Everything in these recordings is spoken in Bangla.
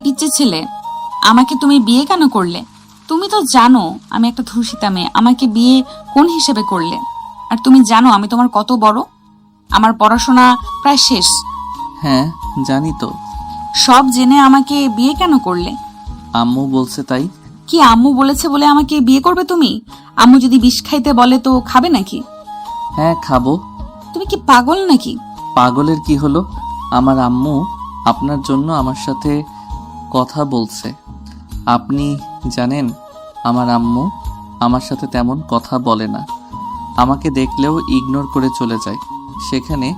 ইচ্ছে ছেলে, আমাকে তুমি বিয়ে কেন করলে? তুমি তো জানো আমি একটা ধর্ষিতা মেয়ে। আমাকে বিয়ে কোন হিসেবে করলে? আর তুমি জানো আমি তোমার কত বড়? আমার পড়াশোনা প্রায় শেষ। হ্যাঁ জানি তো। সব জেনে আমাকে বিয়ে কেন করলে? আম্মু বলছে তাই। কি আম্মু বলেছে বলে আমাকে বিয়ে করবে তুমি? আম্মু যদি বিষ খাইতে বলে তো খাবে নাকি? হ্যাঁ খাবো। তুমি কি পাগল নাকি? পাগলের কি হলো? আমার আম্মু আপনার জন্য আমার সাথে কথা বলছে। আপনি জানেন আমার আম্মু আমার সাথে তেমন কথা বলে না, আমাকে দেখলেও ইগনোর করে চলে যায়। সেখানে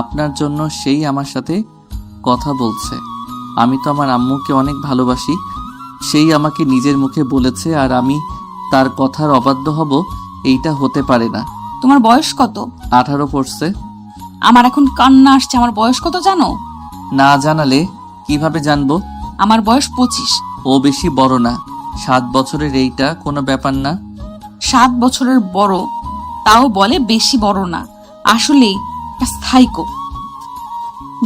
আপনার জন্য সেই আমার সাথে কথা বলছে। আমি তো আমার আম্মুকে অনেক ভালোবাসি, সেই আমাকে নিজের মুখে বলেছে আর আমি তার কথার অবাধ্য হব, এইটা হতে পারে না। তোমার বয়স কত? 18 পড়ছে। আমার এখন কান্না আসছে। আমার বয়স কত জানো? না জানালে কিভাবে জানবো? আমার বয়স 25। ও বেশি বড় না, 7 বছরের, এইটা কোনো ব্যাপার না। 7 বছরের বড়, তাও বলে বেশি বড় না। আসলেই স্থায়িক।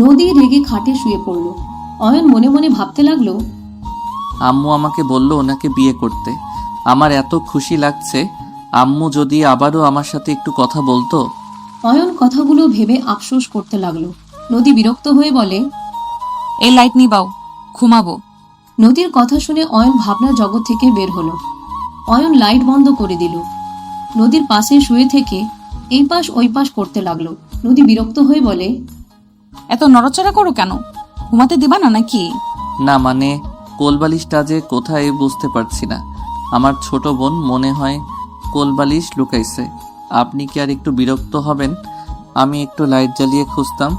নদী রেগে খাটে শুয়ে পড়ল। অয়ন মনে মনে ভাবতে লাগলো, আম্মু আমাকে বলল ওনাকে বিয়ে করতে। আমার এত খুশি লাগছে। আম্মু যদি আবারও আমার সাথে একটু কথা বলতো। অয়ন কথাগুলো ভেবে আফসোস করতে লাগলো। নদী বিরক্ত হয়ে বলে, এই লাইট নিবাও, ঘুমাবো। নদীর কথা শুনে অয়ন ভাবনার জগৎ থেকে বের হলো। অয়ন লাইট বন্ধ করে দিল। নদীর পাশে শুয়ে থেকে এই পাশ ওই পাশ করতে লাগলো। নদী বিরক্ত হয়ে বলে, এত নড়াচড়া করো কেন? ঘুমাতে দিবা না নাকি? না মানে কোলবালিশটা যে কোথায় বুঝতে পারছি না। আমার ছোট বোন মনে হয় কোলবালিশ লুকাইছে। আপনি কি আর একটু বিরক্ত হবেন? আমি একটু লাইট জ্বালিয়ে খুঁজতাম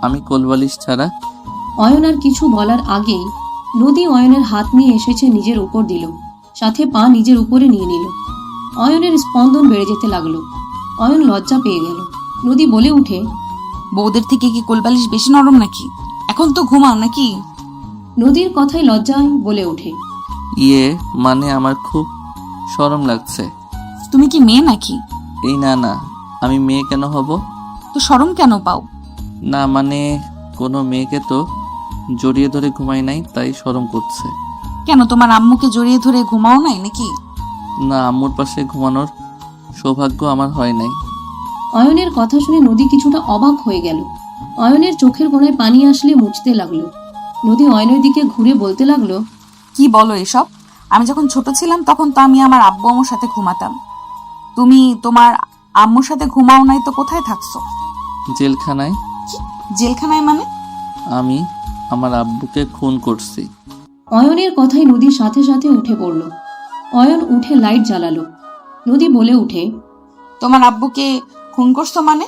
আমি কোলবালিশ ছাড়া। অয়ন আর কিছু বলার আগেই নদী অয়নের হাত নিয়ে এসেছে নিজের উপর দিল, সাথে পা নিজের উপরে নিয়ে নিল। অয়নের স্পন্দন বেড়ে যেতে লাগলো। অয়ন লজ্জা পেয়ে গেল। নদী বলে উঠে, বউদের থেকে কি কোলবালিশ বেশি নরম নাকি? এখন তো ঘুমাও নাকি? নদীর কথায় লজ্জায় বলে ওঠে, মানে আমার খুব শরম লাগছে। তুমি কি মেয়ে নাকি? এই না না, আমি মেয়ে কেন হব? তো শরম কেন পাও? না মানে কোনো মেয়েকে তো জড়িয়ে ধরে ঘুমাই নাই, তাই শরম করছে। কেন তোমার আম্মুকে জড়িয়ে ধরে ঘুমাও নাই নাকি? না, আম্মুর পাশে ঘুমানোর সৌভাগ্য আমার হয় নাই। অয়নের কথা শুনে নদী কিছুটা অবাক হয়ে গেল। অয়নের চোখের কোণায় পানি আসলে মুছতে লাগলো। নদী অয়নের দিকে ঘুরে বলতে লাগলো, কি বলো এসব? আমি যখন ছোট ছিলাম তখন তো আমি আমার আব্বু আম্মুর সাথে ঘুমাতাম। তুমি তোমার আম্মুর সাথে ঘুমাও নাই তো কোথায় থাকছো? জেলখানায়। জেলখানায় মানে? আমি আমার আব্বুকে খুন করছি। অয়নের কথায় নদীর সাথে সাথে উঠে পড়ল। অয়ন উঠে লাইট জ্বালালো। নদী বলে উঠে, তোমার আব্বুকে খুন করছো মানে?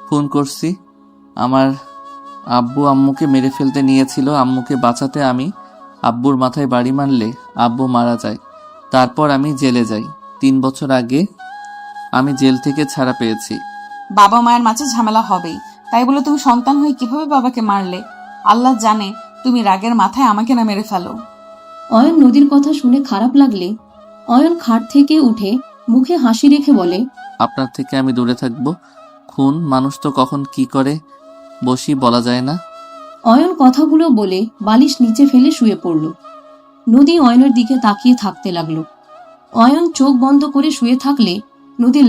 খুন করছি। আমার আব্বু আম্মুকে মেরে ফেলতে নিয়েছিল। আম্মুকে বাঁচাতে আমি আব্বুর মাথায় বাড়ি মারলে আব্বু মারা যায়। তারপর আমি জেলে যাই। 3 বছর আগে আমি জেল থেকে ছাড়া পেয়েছি। বাবা মায়ের মাঝে ঝামেলা হবেই, তাই বলে তুমি সন্তান হয়ে কিভাবে বাবাকে মারলে? আল্লাহ জানে তুমি রাগের মাথায় আমাকে না মেরে ফেলো। অয়ন নদীর কথা শুনে খারাপ লাগলে অয়ন খাট থেকে উঠে মুখে হাসি রেখে বলে, আপনার থেকে আমি দূরে থাকবো। খুন মানুষ তো কখন কি করে বসি বলা যায় না। অয়ন কথাগুলো বলে বালিশ নিচে ফেলে শুয়ে পড়ল। নদী অয়নের দিকে তাকিয়ে থাকতে লাগলো। অয়ন চোখ বন্ধ করে শুয়ে থাকলে নদী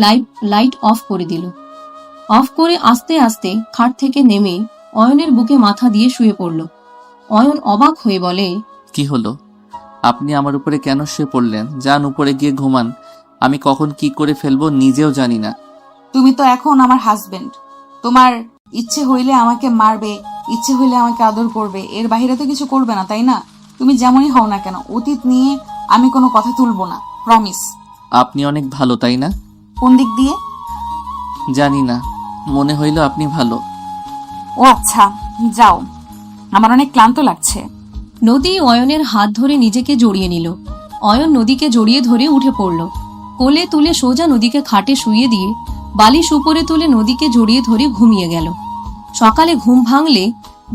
লাইট অফ করে দিল। অফ করে আস্তে আস্তে খাট থেকে নেমে অয়নের বুকে মাথা দিয়ে শুয়ে পড়ল। অয়ন অবাক হয়ে বলে, কি হলো? আপনি আমার উপরে কেন শুয়ে পড়লেন? যান উপরে গিয়ে ঘুমান। আমি কখন কি করে ফেলবো নিজেও জানি না। তুমি তো এখন আমার হাজবেন্ড। তোমার ইচ্ছে হইলে আমাকে মারবে, ইচ্ছে হইলে আমাকে আদর করবে, এর বাইরে তো কিছু করবে না, তাই না? তুমি যেমনই হও না কেন, অতীত নিয়ে আমি কোনো কথা তুলবো না, প্রমিস। আপনি অনেক ভালো, তাই না? কোন দিক দিয়ে? জানি না, মনে হইল আপনি ভালো। ও আচ্ছা, যাও, আমার অনেক ক্লান্ত লাগছে। নদী অয়নের হাত ধরে নিজেকে জড়িয়ে নিল। অয়ন নদীকে জড়িয়ে ধরে উঠে পড়ল। কোলে তুলে সোজা নদীকে খাটে শুইয়ে দিয়ে বালিশ উপরে তুলে নদীকে জড়িয়ে ধরে ঘুমিয়ে গেল। সকালে ঘুম ভাঙলে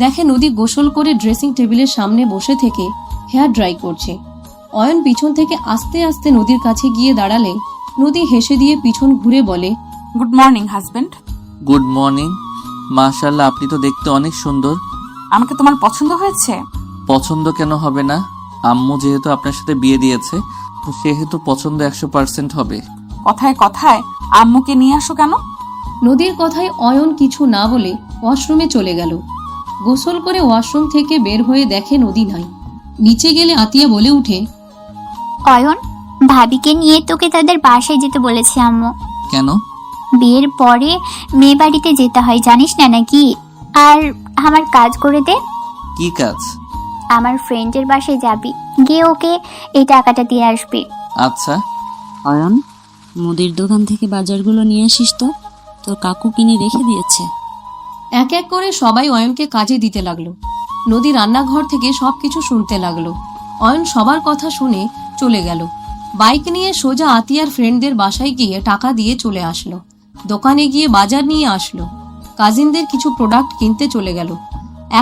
দেখে নদী গোসল করে ড্রেসিং টেবিলের সামনে বসে থেকে হেয়ার ড্রাই করছে। অয়ন পিছন থেকে আস্তে আস্তে নদীর কাছে গিয়ে দাঁড়ালে নদী হেসে দিয়ে পিছন ঘুরে বলে, good morning husband. Good morning. মাশাআল্লাহ, আপনি তো দেখতে অনেক সুন্দর। আমাকে তোমার পছন্দ হয়েছে? পছন্দ কেন হবে না? আম্মু যেহেতু আপনার সাথে বিয়ে দিয়েছে, তো সেহেতু পছন্দ 100% হবে। কথায় কথায় আম্মুকে নিয়ে আসো কেন? নদীর কথায় অয়ন কিছু না বলে ওয়াশরুমে চলে গেল। গোসল করে ওয়াশরুম থেকে বের হয়ে দেখে নদী নাই। নিচে গেলে আতিয়া বলে উঠে, অয়ন, ভাবিকে নিয়ে তোকে তাদের বাসায় যেতে বলেছে আম্মু। কেন? বিয়ের পরে মেয়ে বাড়িতে যেতে হয়, জানিস না নাকি? আর আমার কাজ করে দে। কি কাজ? আমার ফ্রেন্ডের বাসায় যাবি, গিয়ে ওকে এই টাকাটা দিয়ে আসবি। আচ্ছা। অয়ন, মুদির দোকান থেকে বাজারগুলো নিয়ে আসিস তো, তোর কাকু কিনে রেখে দিয়েছে। এক এক করে সবাই অয়নকে কাজে দিতে লাগলো। নদী রান্নাঘর থেকে সবকিছু শুনতে লাগলো। অয়ন সবার কথা শুনে চলে গেল। বাইক নিয়ে সোজা আতিয়ার ফ্রেন্ডদের বাসায় গিয়ে টাকা দিয়ে চলে আসলো। দোকানে গিয়ে বাজার নিয়ে আসলো। কাজিনদের কিছু প্রোডাক্ট কিনতে চলে গেল।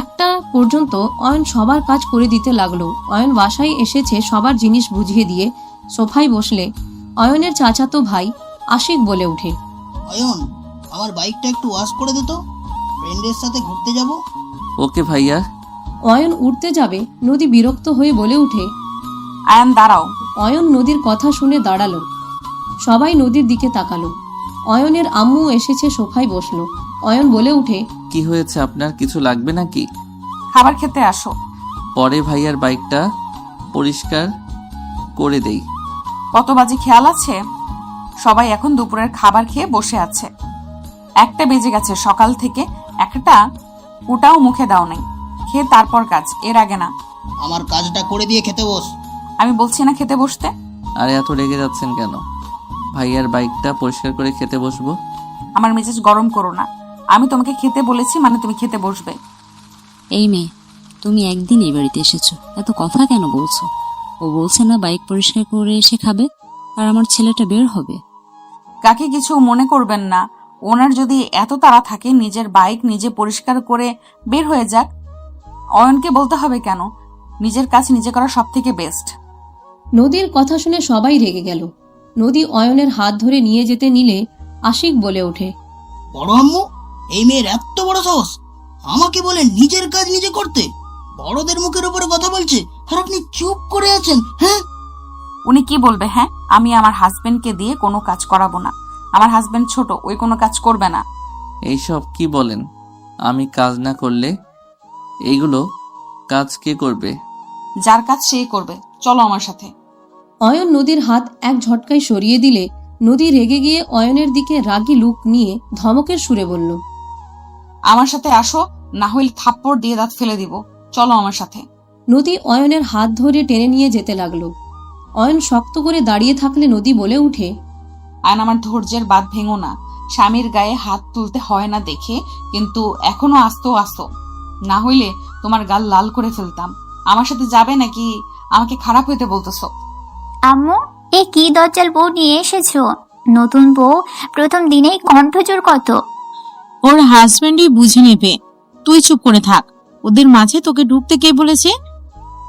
একটা পর্যন্ত অয়ন সবার কাজ করে দিতে লাগলো। অয়ন বাসায় এসেছে সবার জিনিস বুঝিয়ে দিয়ে সোফায় বসলে অয়নের চাচাতো ভাই আশিক বলে ওঠে, অয়ন, আমার বাইকটা একটু ওয়াশ করে দে তো, ফ্রেন্ডের সাথে ঘুরতে যাব। ওকে ভাইয়া। অয়ন উঠতে যাবে, নদী বিরক্ত হয়ে বলে উঠে, আয়ান দাঁড়াও। অয়ন নদীর কথা শুনে দাঁড়ালো। সবাই নদীর দিকে তাকালো। অয়নের আম্মু এসেছে, সোফায় বসলো। অয়ন বলে উঠে, কি হয়েছে আপনার? কিছু লাগবে নাকি? খাবার খেতে আসো। পরে ভাইয়ার বাইকটা পরিষ্কার করে দেই। কত বাজে খেয়াল আছে? সবাই এখন দুপুরের খাবার খেয়ে বসে আছে। 1টা বেজে গেছে, সকাল থেকে একটা ওটাও মুখে দাও নাই। খেয়ে তারপর কাজ, এর আগে না। আমার কাজটা করে দিয়ে খেতে বস। আমি বলছি না খেতে বসতে? আরে এত রেগে যাচ্ছেন কেন? ভাইয়ার বাইকটা পরিষ্কার করে খেতে বসবো। আমার মেজাজ গরম করো না। আমি তোমাকে খেতে বলেছি মানে তুমি খেতে বসবে। এই মেয়ে, তুমি একদিন এই বাড়িতে এসেছো, এত কথা কেন বলছো? ও বলছে না বাইক পরিষ্কার করে এসে খাবে, আর আমার ছেলেটা বের হবে। কাকে কিছু মনে করবেন না। ওনার যদি এত তাড়া থাকে নিজের বাইক নিজে পরিষ্কার করে বের হয়ে যাক। অয়নকে বলতে হবে কেন? নিজের কাজ নিজে করা সব থেকে বেস্ট। নদীর কথা শুনে সবাই রেগে গেল। নদী অয়নের হাত ধরে নিয়ে যেতে নিলে আশিক বলে ওঠে, বড় আম্মু, এই মেয়ের এত বড় সাহস, আমাকে বলে নিজের কাজ নিজে করতে। বড়দের মুখের উপরে কথা বলছে, আর আপনি চুপ করে আছেন। হ্যাঁ, উনি কি বলবে? হ্যাঁ, আমি আমার হাজবেন্ডকে দিয়ে কোনো কাজ করাবো না। আমার হাজবেন্ড ছোট, ওই কোনো কাজ করবে না। এইসব কি বলেন? আমি কাজ না করলে এইগুলো কাজ কে করবে? যার কাজ সেই করবে। চলো আমার সাথে। অয়ন নদীর হাত এক ঝটকায় সরিয়ে দিলে নদী রেগে গিয়ে অয়নের দিকে রাগী লুক নিয়ে ধমকের সুরে বলল, আমার সাথে আসো, না হইলে থাপ্পড় দিয়ে দাঁত ফেলে দিব। চলো আমার সাথে। নদী অয়নের হাত ধরে টেনে নিয়ে যেতে লাগলো। অয়ন শক্ত করে দাঁড়িয়ে থাকলে নদী বলে উঠে, আয়ন, আমার ধৈর্যের বাঁধ ভেঙো না। স্বামীর গায়ে হাত তুলতে হয় না দেখে, কিন্তু এখনো আস্তো আস্তো, না হইলে তোমার গাল লাল করে ফেলতাম। আমার সাথে যাবে নাকি আমাকে খারাপ হইতে বলতেছো? আম্মু, এ কি দজ্জাল বউ নিয়ে এসেছো? নতুন বউ প্রথম দিনেই কণ্ঠজোর কত! ওর হাজবেন্ডই বুঝে নেবে, তুই চুপ করে থাক। ওদের মাঝে তোকে ঢুকতে কে বলেছে?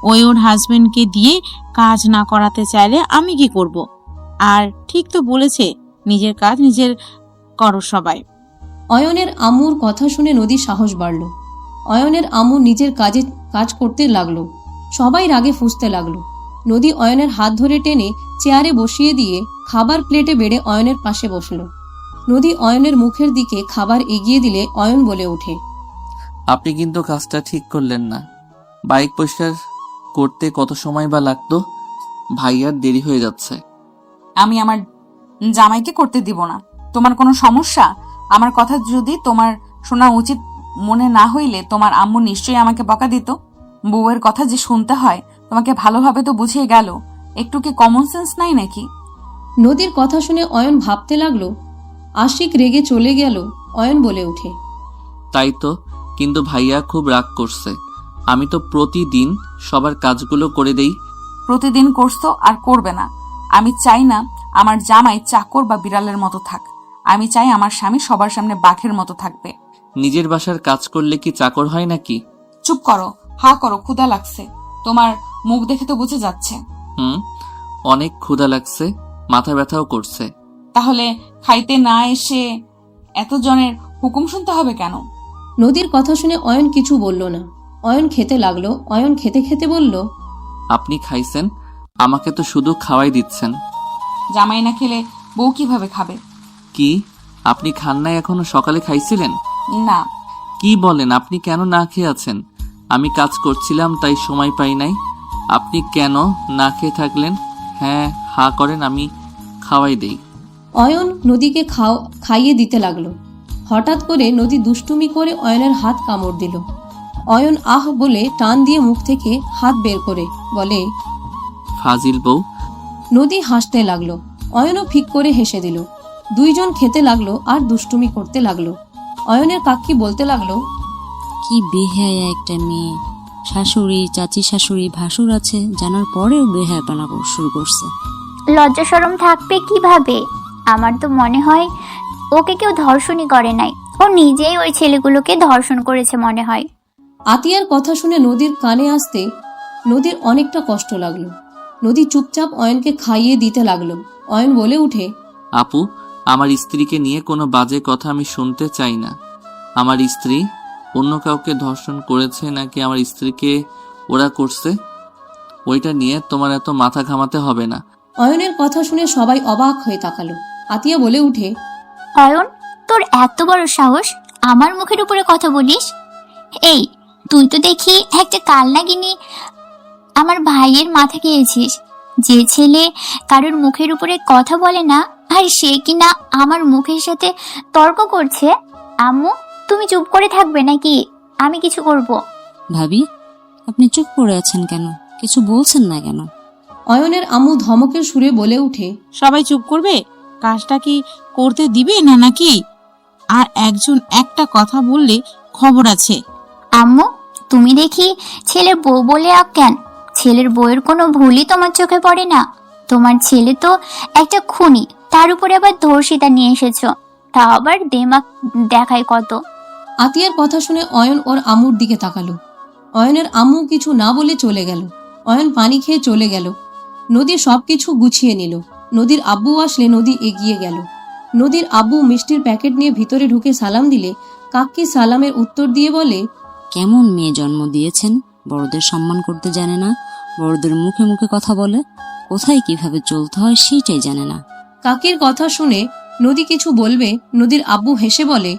ওর হাজবেন্ডকে দিয়ে কাজ না করাতে চাইলে আমি কি করব? আর ঠিক তো বলেছে, নিজের কাজ নিজের করো সবাই। অয়নের আম্মুর কথা শুনে নদীর সাহস বাড়ল। অয়নের আম্মু নিজের কাজ করতে লাগলো। সবাই রাগে ফুঁসতে লাগলো। নদী অয়নের হাত ধরে টেনে চেয়ারে বসিয়ে দিয়ে খাবার প্লেটে বেড়ে অয়নের পাশে বসলো। নদী অয়নের মুখের দিকে খাবার এগিয়ে দিলে অয়ন বলে ওঠে, আপনি কিন্তু কাজটা ঠিক করলেন না। বাইক পরিষ্কার করতে কত সময় বা লাগতো? ভাইয়ার দেরি হয়ে যাচ্ছে। আমি আমার জামাইকে করতে দিব না। তোমার কোনো সমস্যা? আমার কথা যদি তোমার শোনা উচিত মনে না হইলে তোমার আম্মু নিশ্চয়ই আমাকে বকা দিত। বউয়ের কথা যে শুনতে হয় তোমাকে ভালোভাবে তো বুঝিয়ে গেল। একটু কি কমন সেন্স নাই নাকি? নদীর কথা শুনে অয়ন ভাবতে লাগলো। আশিক রেগে চলে গেল। অয়ন বলে ওঠে, তাই তো, কিন্তু ভাইয়া খুব রাগ করছে। আমি তো প্রতিদিন সবার কাজগুলো করে দেই। প্রতিদিন করছো আর করবে না। আমি চাই না আমার জামাই চাকর বা বিড়ালের মতো থাক। আমি চাই আমার স্বামী সবার সামনে বাঘের মতো থাকবে। নিজের বাসার কাজ করলে কি চাকর হয় নাকি? চুপ করো, হা করো, ক্ষুধা লাগছে। তোমার মুখ দেখে তো বুঝে যাচ্ছে। অনেক ক্ষুধা লাগছে, মাথা ব্যথাও করছে। তাহলে খাইতে না এসে এতজনের হুকুম শুনতে হবে কেন? নদীর কথা শুনে অয়ন কিছু বলল না। অয়ন খেতে লাগলো। অয়ন খেতে খেতে বলল, আপনি খাইছেন, আমাকে তো শুধু খাওয়াই দিচ্ছেন। জামাই না খেলে বউ কিভাবে খাবে? কি, আপনি খান নাই এখনো? সকালে খাইছিলেন? না। কি বলেন, আপনি কেন না খেয়ে আছেন? আমি কাজ করছিলাম তাই সময় পাই নাই। আপনি কেন না খেয়ে থাকলেন? হ্যাঁ, হা করেন, আমি খাওয়াই দেই। অয়ন নদীকে খাইয়ে দিতে লাগলো। হঠাৎ করে নদী দুষ্টুমি করে অয়নের হাত কামড় দিল। অয়ন আহ বলে টান দিয়ে মুখ থেকে হাত বের করে বলে, ফাজিল বউ। নদী হাসতে লাগলো। অয়নও ফিক করে হেসে দিল। দুইজন খেতে লাগলো আর দুষ্টুমি করতে লাগলো। অয়নের কাকি বলতে লাগলো, কি বেহায়া একটা মেয়ে। শাশুড়ি, চাচি শাশুড়ি, ভাসুর আছে জানার পরেও বেহায়াপনা শুরু করছে। লজ্জা শরম থাকবে কিভাবে? আমার তো মনে হয় ওকে কেউ ধর্ষণই করে নাই, ও নিজেই ওই ছেলেগুলোকে ধর্ষণ করেছে মনে হয়। আতিয়ার কথা শুনে নদীর কানে আসতে নদীর অনেকটা কষ্ট লাগলো। নদী চুপচাপ অয়নকে খাইয়ে দিতে লাগলো। অয়ন বলে উঠে, আপু, আমার স্ত্রীকে নিয়ে কোনো বাজে কথা আমি শুনতে চাই না। আমার স্ত্রী অন্য কাউকে ধর্ষণ করেছে নাকি আমার স্ত্রীকে ওরা করছে, ওইটা নিয়ে তোমার এত মাথা ঘামাতে হবে না। অয়নের কথা শুনে সবাই অবাক হয়ে তাকালো। আতিয়া বলে উঠে, অয়ন, তোর এত বড় সাহস আমার মুখের উপরে কথা বলিস? এই, তুই তো দেখি একটা কালনাগিনী আমার ভাইয়ের মাথা খেয়েছিস। যে ছেলে কারোর মুখের উপরে কথা বলে না, আর সে কিনা আমার মুখের সাথে তর্ক করছে। আম্মু, তুমি চুপ করে থাকবে নাকি আমি কিছু করব? ভাবি, আপনি চুপ করে আছেন কেন? কিছু বলছেন না কেন? অয়নের আম্মু ধমকের সুরে বলে উঠে, সবাই চুপ করবে? কাজটা কি করতে দিবে না নাকি? আর একজন একটা কথা বললে খবর আছে। আম্মু, তুমি দেখি ছেলের বউ বলে কেন? ছেলের বউয়ের কোনো ভুলই তোমার চোখে পড়ে না? তোমার ছেলে তো একটা খুনি, তার উপরে আবার ধর্ষিতা নিয়ে এসেছো, তা আবার দেমাক দেখায় কত। আতিয়ার কথা শুনে অয়ন ওর আম্মুর দিকে তাকালো। অয়নের আম্মু কিছু না বলে চলে গেল। অয়ন পানি খেয়ে চলে গেল। নদী সবকিছু গুছিয়ে নিল। নদীর আব্বু আসলে নদী এগিয়ে গেল। নদীর আব্বু মিষ্টির প্যাকেট নিয়ে ভিতরে ঢুকে সালাম দিলে কাকি সালামের উত্তর দিয়ে বলে, কেমন মেয়ে জন্ম দিয়েছেন? বড়দের সম্মান করতে জানে না, বড়দের মুখে মুখে কথা বলে, কোথায় কিভাবে চলতে হয় সেইটাই জানে না। কাকির কথা শুনে নদী কিছু বলবে, নদীর আব্বু হেসে বলে,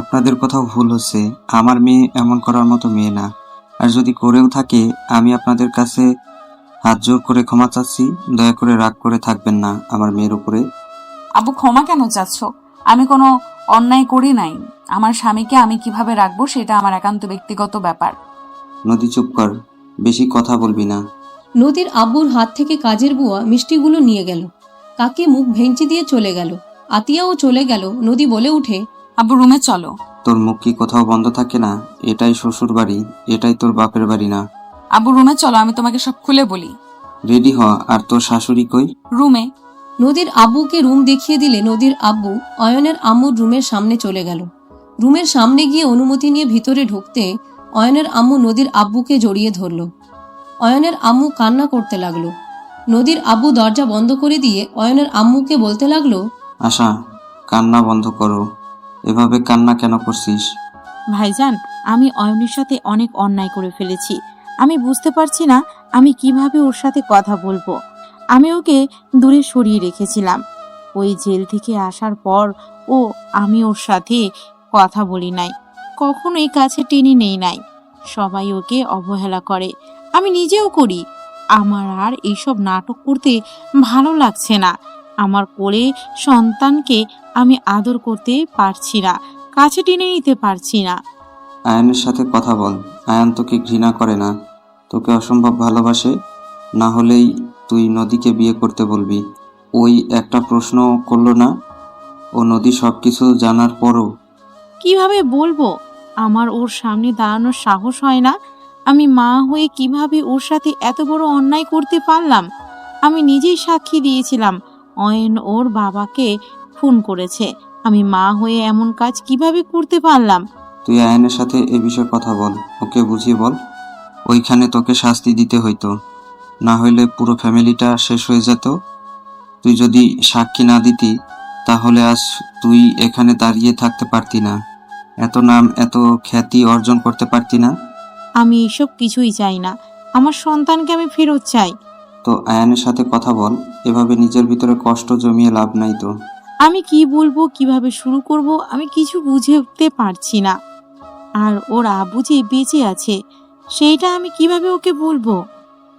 আপনাদের কোথাও ভুল হচ্ছে। আমার মেয়ে এমন করার মতো মেয়ে না। আর যদি করেও থাকে, আমি আপনাদের কাছে হাত জোর করে ক্ষমা চাচ্ছি। দয়া করে রাগ করে থাকবেন না আমার মেয়ের উপরে। আব্বু, ক্ষমা কেন চাচ্ছ? আমি কোনো অন্যায় করি নাই। আমার স্বামীকে আমি কিভাবে রাখবো সেটা আমার একান্ত ব্যক্তিগত ব্যাপার। নদী, চুপ কর, বেশি কথা বলবি না। নদীর আব্বুর হাত থেকে কাজের বুয়া মিষ্টিগুলো নিয়ে গেল। কাকি মুখ ভেঙচি দিয়ে চলে গেল। আতিয়াও চলে গেল। নদী বলে উঠে, আব্বু, রুমে চলো। তোর মুখ কি কোথাও বন্ধ থাকে না? এটাই শ্বশুর বাড়ি, এটাই তোর বাপের বাড়ি না। আব্বু, রুমে চলো, আমি তোমাকে সব খুলে বলি। রেডি হ। আর তোর শাশুড়ি কই? রুমে। নদীর আব্বুকে রুম দেখিয়ে দিলে নদীর আব্বু অয়নের আম্মুর রুমের সামনে চলে গেল। রুমের সামনে গিয়ে অনুমতি নিয়ে ভিতরে ঢুকতে অয়নের আম্মু নদীর আব্বুকে জড়িয়ে ধরল। অয়নের আম্মু কান্না করতে লাগলো। নদীর আব্বু দরজা বন্ধ করে দিয়ে অয়নের আম্মুকে বলতে লাগলো, আশা, কান্না বন্ধ করো। এভাবে কান্না কেন করছিস? ভাইজান, আমি অয়নের সাথে অনেক অন্যায় করে ফেলেছি। আমি বুঝতে পারছি না আমি কিভাবে ওর সাথে কথা বলবো। আমি ওকে দূরে সরিয়ে রেখেছিলাম। ওই জেল থেকে আসার পর আমি ওর সাথে কথা বলি নাই, কখনোই কাছে টেনে নেই নাই। সবাই ওকে অবহেলা করে, আমি নিজেও করি। আমার আর এইসব নাটক করতে ভালো লাগছে না। আমার কোলে সন্তানকে আমি আদর করতে পারছি না, কাছে টেনে নিতে পারছি না। আয়ানের সাথে কথা বল। আয়ান তোকে ঘৃণা করে না, তোকে অসম্ভব ভালোবাসে। না হলেই তুই নদীকে বিয়ে করতে বলবি। ওই একটা প্রশ্ন করলো না? ও নদী সবকিছু জানার পরও। কিভাবে বলবো? আমার ওর সামনে দাঁড়ানোর সাহস হয় না। আমি মা হয়ে কিভাবে ওর সাথে এত বড় অন্যায় করতে পারলাম? আমি নিজেই সাক্ষী দিয়েছিলাম অয়ন ওর বাবাকে খুন করেছে। আমি মা হয়ে এমন কাজ কিভাবে করতে পারলাম? তুই আয়ানের সাথে এ বিষয়ে কথা বল, ওকে বুঝিয়ে বল। ওইখানে তোকে শাস্তি দিতে হইতো, না হইলে পুরো ফ্যামিলিটা শেষ হয়ে যেত। তুই যদি সাক্ষী না দিতি তাহলে আজ তুই এখানে দাঁড়িয়ে থাকতে পারতি না। এত নাম এত খ্যাতি অর্জন করতে পারতি না? আমি এসব কিছুই চাই না, আমার সন্তানকে আমি ফেরত চাই। তো আয়ানের সাথে কথা বল, এভাবে নিজের ভিতরে কষ্ট জমিয়ে লাভ নাই তো। আমি কি বলবো, কিভাবে শুরু করব, আমি কিছু বুঝতে পারছি না। আর ওর আব্বু যে বেঁচে আছে সেইটা আমি কিভাবে ওকে বলবো?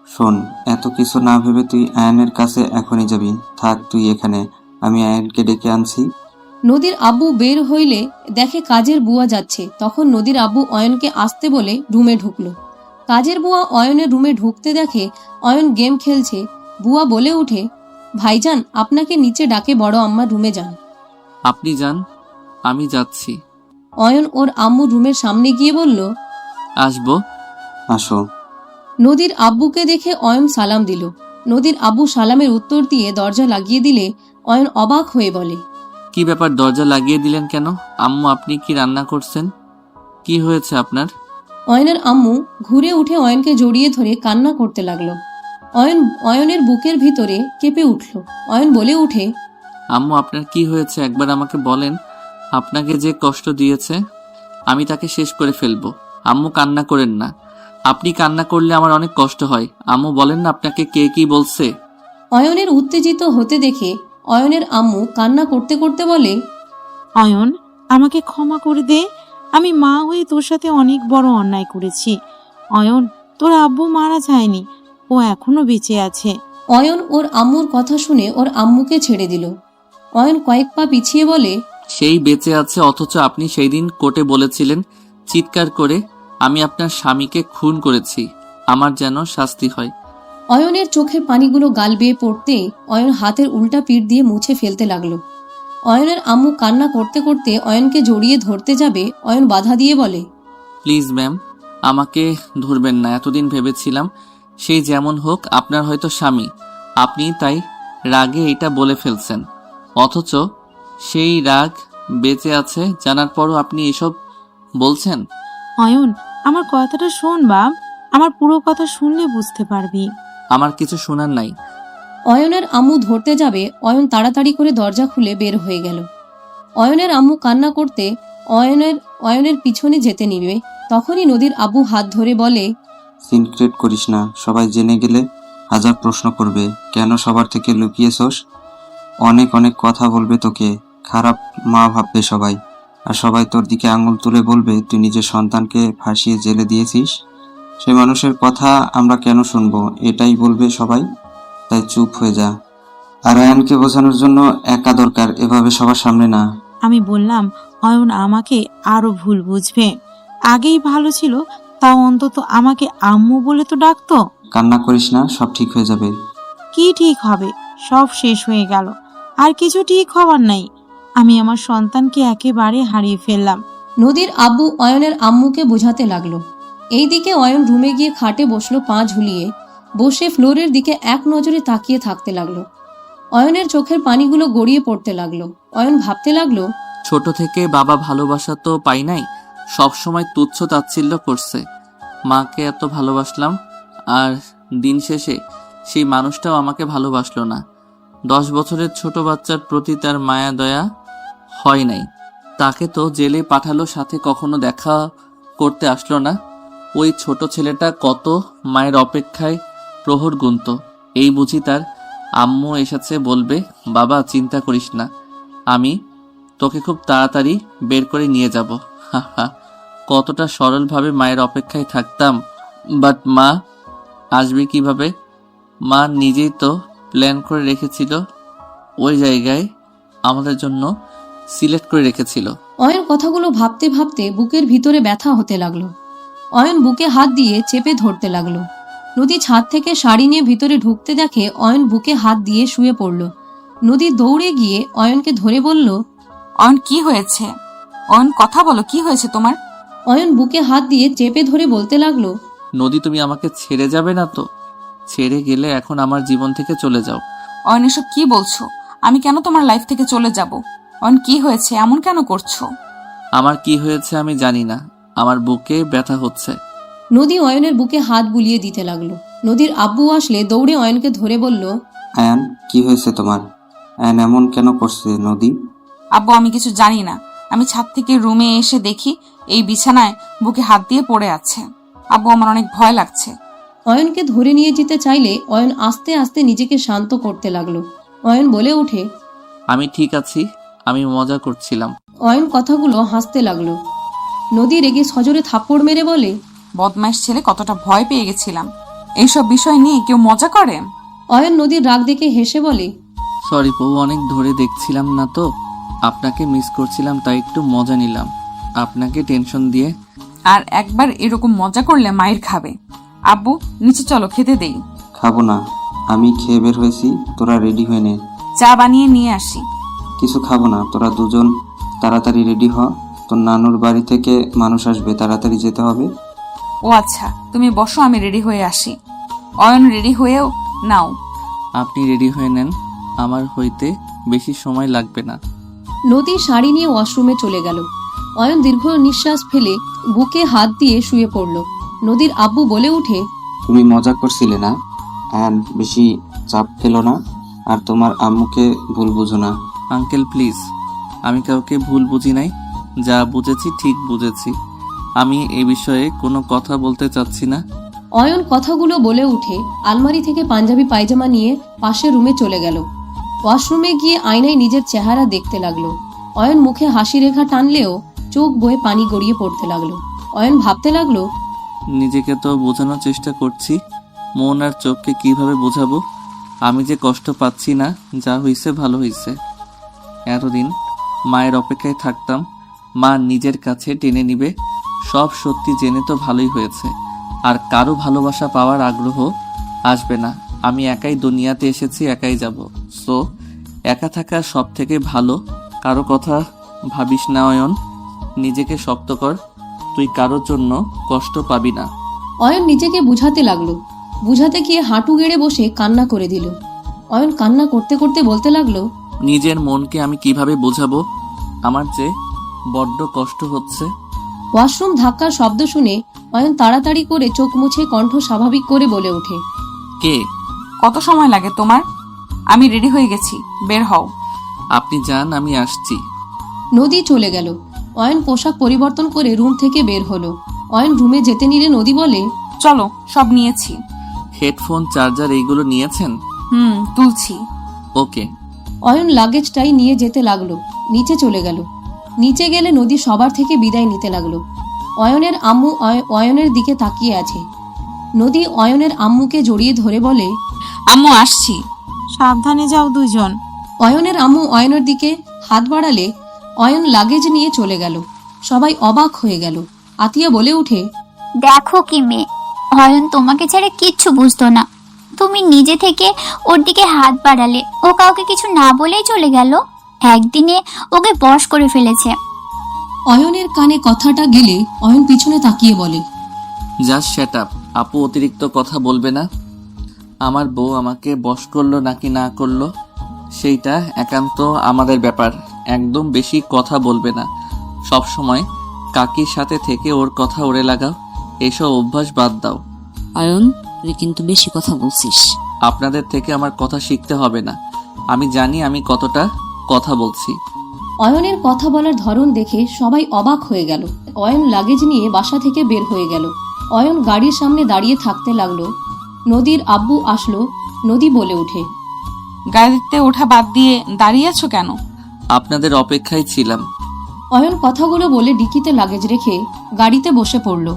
শোন, এত কিছু না ভেবে তুই আয়ানের কাছে এখনই যাবি। থাক তুই এখানে, আমি আয়ানকে ডেকে আনছি। নদীর আব্বু বের হইলে দেখে কাজের বুয়া যাচ্ছে। তখন নদীর আব্বু অয়নকে আসতে বলে রুমে ঢুকলো। কাজের বুয়া অয়নের রুমে ঢুকতে দেখে অয়ন গেম খেলছে। বুয়া বলে উঠে, ভাইজান আপনাকে নিচে ডাকে, বড় আম্মার রুমে যান। আপনি যান, আমি যাচ্ছি। অয়ন ওর আম্মুর রুমের সামনে গিয়ে বলল, আসবো। আসো। নদীর আব্বুকে দেখে অয়ন সালাম দিল। নদীর আব্বু সালামের উত্তর দিয়ে দরজা লাগিয়ে দিলে অয়ন অবাক হয়ে বলে, কি ব্যাপার, দরজা লাগিয়ে দিলেন কেন? আম্মু, আপনি কি রান্না করছেন? কি হয়েছে আপনার? অয়নের আম্মু ঘুরে উঠে অয়নকে জড়িয়ে ধরে কান্না করতে লাগলো। অয়নের বুকের ভিতরে কেঁপে উঠল। অয়ন বলে উঠে, আম্মু, আপনার কি হয়েছে একবার আমাকে বলেন। আপনাকে যে কষ্ট দিয়েছে আমি তাকে শেষ করে ফেলবো। আম্মু, কান্না করেন না। আপনি কান্না করলে আমার অনেক কষ্ট হয়। আম্মু, বলেন না আপনাকে কে কি বলছে। অয়নের উত্তেজিত হতে দেখে অয়নের আম্মু কান্না করতে করতে বলে, অয়ন, আমাকে ক্ষমা করে দে, আমি মা হয়ে তোর সাথে অনেক বড় অন্যায় করেছি। অয়ন, তোর আব্বু মারা যায়নি, ও এখনো বেঁচে আছে। অয়ন ওর আম্মুর কথা শুনে ওর আম্মুকে ছেড়ে দিল। অয়ন কয়েক পা পিছিয়ে বলে, সেই বেঁচে আছে, অথচ আপনি সেই দিন কোর্টে বলেছিলেন চিৎকার করে আমি আপনার স্বামীকে খুন করেছি, আমার যেন শাস্তি হয়। অয়নের চোখের পানিগুলো গাল বেয়ে পড়তে অয়ন হাতের উল্টা পিঠ দিয়ে মুছে ফেলতে লাগলো। অয়নের আম্মু কান্না করতে করতে অয়নকে জড়িয়ে ধরতে যাবে। অয়ন বাধা দিয়ে বলে, প্লিজ ম্যাম, আমাকে ধরবেন না। এতদিন ভেবেছিলাম সেই যেমন হোক আপনার হয়তো স্বামী, আপনি তাই রাগে এটা বলে ফেলছেন, অথচ সেই রাগ বেঁচে আছে জানার পরও আপনি এসব বলছেন। অয়ন, আমার কথাটা শোন বাপ, আমার পুরো কথা শুনলে বুঝতে পারবি। আমার কিছু শোনার নাই। অয়নের আম্মু ধরতে যাবে। অয়ন তাড়াতাড়ি করে দরজা খুলে বের হয়ে গেল। অয়নের আম্মু কান্না করতে অয়নের পিছনে যেতে নিবে। তখনই নদীর আব্বু হাত ধরে বলে, সিনক্রেট করিস না, সবাই জেনে গেলে হাজার প্রশ্ন করবে। কেন সবার থেকে লুকিয়েছস? অনেক অনেক কথা বলবে তোকে, খারাপ মা ভাববে সবাই। আর সবাই তোর দিকে আঙুল তুলে বলবে তুই নিজের সন্তানকে ফাঁসিয়ে জেলে দিয়েছিস। সে মানুষের কথা আমরা কেন শুনবো, এটাই বলবে সবাই। তাই চুপ হয়ে যা। আর আয়ানকে বোঝানোর জন্য একা দরকার, এভাবে সবার সামনে না। আমি বললাম অয়ন আমাকে আরো ভুল বুঝবে। আগেই ভালো ছিল, তাও অন্তত আমাকে আম্মু বলে তো ডাকতো। কান্না করিস না, সব ঠিক হয়ে যাবে। কি ঠিক হবে? সব শেষ হয়ে গেল, আর কিছু ঠিক হবার নাই। আমি আমার সন্তানকে একেবারে হারিয়ে ফেললাম। নদীর আব্বু অয়নের আম্মুকে বোঝাতে লাগলো। এইদিকে অয়ন রুমে গিয়ে খাটে বসলো, পা ঝুলিয়ে বসে ফ্লোরের দিকে এক নজরে তাকিয়ে থাকতে লাগলো। অয়নের চোখের পানিগুলো গড়িয়ে পড়তে লাগলো। অয়ন ভাবতে লাগলো, ছোট থেকে বাবা ভালোবাসা তো পাই নাই, সব সময় তুচ্ছ তাচ্ছিল্য করছে। মাকে এত ভালোবাসলাম, আর দিন শেষে সেই মানুষটাও আমাকে ভালোবাসলো না। 10 বছরের ছোট বাচ্চার প্রতি তার মায়া দয়া হয় নাই। তাকে তো জেলে পাঠালো, সাথে কখনো দেখা করতে আসলো না। ওই ছোট ছেলেটা কত মায়ের অপেক্ষায় প্রহর গুনত। এই বুঝি তার আম্মু এসেছে, বলবে বাবা চিন্তা করিস না, আমি তোকে খুব তাড়াতাড়ি বের করে নিয়ে যাব। হা, কতটা সরলভাবে মায়ের অপেক্ষায় থাকতাম। বাট মা আসবে কিভাবে? মা নিজেই তো প্ল্যান করে রেখেছিল, ওই জায়গায় আমাদের জন্য সিলেক্ট করে রেখেছিল। অয়ন কথাগুলো ভাবতে ভাবতে বুকের ভিতরে ব্যথা হতে লাগলো। অয়ন বুকে হাত দিয়ে চেপে ধরতে লাগলো। নদী ছাদ থেকে শাড়ি নিয়ে ভিতরে ঢুকতে দেখে অয়ন বুকে হাত দিয়ে শুয়ে পড়ল। নদী দৌড়ে গিয়ে অয়নকে ধরে বলল, অয়ন, কি হয়েছে? অয়ন, কথা বলো, কি হয়েছে তোমার? অয়ন বুকে হাত দিয়ে চেপে ধরে বলতে লাগলো, নদী, তুমি আমাকে ছেড়ে যাবে না তো? ছেড়ে গেলে এখন আমার জীবন থেকে চলে যাও। অয়ন, এসব কি বলছো? আমি কেন তোমার লাইফ থেকে চলে যাব? অয়ন, কি হয়েছে? এমন কেন করছো? আমার কি হয়েছে আমি জানি না, আমার বুকে ব্যথা হচ্ছে। নদী অয়নের বুকে হাত বুলিয়ে দিতে লাগলো। নদীর আব্বু আসলে দৌড়ে অয়নকে ধরে বলল, আয়ান, কি হয়েছে তোমার? আয়ান এমন কেন করছে নদী? আব্বু, আমি কিছু জানি না। আমি ছাদ থেকে রুমে এসে দেখি এই বিছানায় বুকে হাত দিয়ে পড়ে আছে। আব্বু, আমার অনেক ভয় লাগছে। অয়নকে ধরে নিয়ে যেতে চাইলে অয়ন আস্তে আস্তে নিজেকে শান্ত করতে লাগলো। অয়ন বলে ওঠে, আমি ঠিক আছি, আমি মজা করছিলাম। অয়ন কথাগুলো হাসতে লাগলো। নদী রেগে সজোরে থাপ্পড় মেরে বলে, বদমাইশ ছেলে, কতটা ভয় পেয়ে গেছিলাম। এইসব বিষয় নিয়ে কেউ মজা করে? অয়ন নদীর রাগ দেখে হেসে বলে, সরি বউ, অনেক ধরে দেখছিলাম না তো, আপনাকে মিস করছিলাম তাই একটু মজা নিলাম, আপনাকে টেনশন দিয়ে। আর একবার এরকম মজা করলে মায়ের খাবে। আব্বু, নিচে চলো, খেতে দেই। খাবো না, আমি খেয়ে বের হয়েছি, তোরা রেডি হয়ে নে। চা বানিয়ে নিয়ে আসি। কিছু খাবো না, তোরা দুজন তাড়াতাড়ি রেডি হ। তোর নানুর বাড়ি থেকে মানুষ আসবে, তাড়াতাড়ি যেতে হবে। ও আচ্ছা, তুমি বসো, আমি রেডি হয়ে আসি। অয়ন রেডি হয়েও নাও। আপনি রেডি হয়ে নেন, আমার হইতে বেশি সময় লাগবে না। নদী শাড়ি নিয়ে ওয়াশরুমে চলে গেল। অয়ন দীর্ঘ নিঃশ্বাস ফেলে বুকে হাত দিয়ে শুয়ে পড়ল। নদীর আব্বু বলে উঠে, তুমি মজা করছিলে না? বেশি চাপ ফেলো না, আর তোমার আম্মুকে ভুল বুঝো না। আঙ্কেল প্লিজ, আমি কাউকে ভুল বুঝি নাই, যা বুঝেছি ঠিক বুঝেছি। আমি এই বিষয়ে কোনো কথা বলতে চাচ্ছি না। অয়ন কথাগুলো বলে উঠে আলমারি থেকে পাঞ্জাবি পায়জামা নিয়ে পাশের রুমে চলে গেল। ওয়াশরুমে গিয়ে আয়নায় নিজের চেহারা দেখতে লাগলো। অয়ন মুখে হাসি রেখা টানলেও চোখ বয়ে পানি গড়িয়ে পড়তে লাগলো। অয়ন ভাবতে লাগলো, নিজেকে তো বোঝানোর চেষ্টা করছি, মন আর চোখকে কিভাবে বোঝাবো? আমি যে কষ্ট পাচ্ছি না, যা হইছে ভালো হইছে। এতদিন মায়ের অপেক্ষায় থাকতাম, মা নিজের কাছে টেনে নিবে, সব সত্যি জেনে তো ভালোই হয়েছে। আর কারো ভালোবাসা পাওয়ার আগ্রহ আসবে না। আমি একাই দুনিয়াতে এসেছি, একাই যাব। সো একা থাকা সব থেকে ভালো। কারো কথা ভাবিস না অয়ন, নিজেকে শক্ত কর, তুই কারোর জন্য কষ্ট পাবি না। অয়ন নিজেকে বুঝাতে লাগলো। বুঝাতে গিয়ে হাঁটু গেড়ে বসে কান্না করে দিল। অয়ন কান্না করতে করতে বলতে লাগলো, নিজের মনকে আমি কিভাবে বোঝাবো? আমার যে বড্ড কষ্ট হচ্ছে। ওয়াশরুম ধাক্কার শব্দ শুনে অয়ন তাড়াতাড়ি করে চোখ মুছে কণ্ঠ স্বাভাবিক করে বলে ওঠে, কে? কত সময় লাগে তোমার? আমি রেডি হয়ে গেছি, বের হও। আপনি যান, আমি আসছি। নদী চলে গেল। অয়ন পোশাক পরিবর্তন করে রুম থেকে বের হলো। অয়ন রুমে যেতে নিলে নদী বলে, চলো, সব নিয়েছি। হেডফোন, চার্জার এইগুলো নিয়েছেন? তুলছি। ওকে। অয়ন লাগেজটাই নিয়ে যেতে লাগলো। নিচে চলে গেল। নিচে গেলে নদী সবার থেকে বিদায় নিতে লাগলো। অয়নের আম্মু অয়নের দিকে তাকিয়ে আছে। নদী অয়নের আম্মুকে জড়িয়ে ধরে বলে, আম্মু, আসছি। সাবধানে যাও দুজন। অয়নের আম্মু অয়নের দিকে হাত বাড়ালে অয়ন লাগেজ নিয়ে চলে গেল। সবাই অবাক হয়ে গেল। আতিয়া বলে উঠে, দেখো কি মেয়ে, অয়ন তোমাকে ছেড়ে কিচ্ছু বুঝতো না। তুমি নিজে থেকে ওর দিকে হাত বাড়ালে, ও কাউকে কিছু না বলেই চলে গেল। একদিনে ওকে বশ করে ফেলেছে। অয়নের কানে কথাটা গেলে অয়ন পিছনে তাকিয়ে বলে, জাস্ট শ্যাট আপ। আপু, অতিরিক্ত কথা বলবে না। আমার বউ আমাকে বশ করলো নাকি না করলো সেইটা একান্ত আমাদের ব্যাপার। একদম বেশি কথা বলবে না। সব সময় কাকির সাথে থেকে ওর কথা ওরে লাগাও, এসব অভ্যাস বাদ দাও। অয়ন, তুই কিন্তু বেশি কথা বলছিস। আপনাদের থেকে আমার কথা শিখতে হবে না, আমি জানি আমি কতটা কথা বলছি। অয়নের কথা বলার ধরন দেখে সবাই অবাক হয়ে গেল। অয়ন লাগেজ নিয়ে বাসা থেকে বের হয়ে গেল। অয়ন গাড়ির সামনে দাঁড়িয়ে থাকতে লাগলো। নদীর আব্বু আসলো। নদী বলে উঠে, গাড়িতে ওঠা বাদ দিয়ে দাঁড়িয়ে আছো কেন? আপনাদের অপেক্ষায় ছিলাম। অয়ন কথাগুলো বলে ডিকিতে লাগেজ রেখে গাড়িতে বসে পড়ল।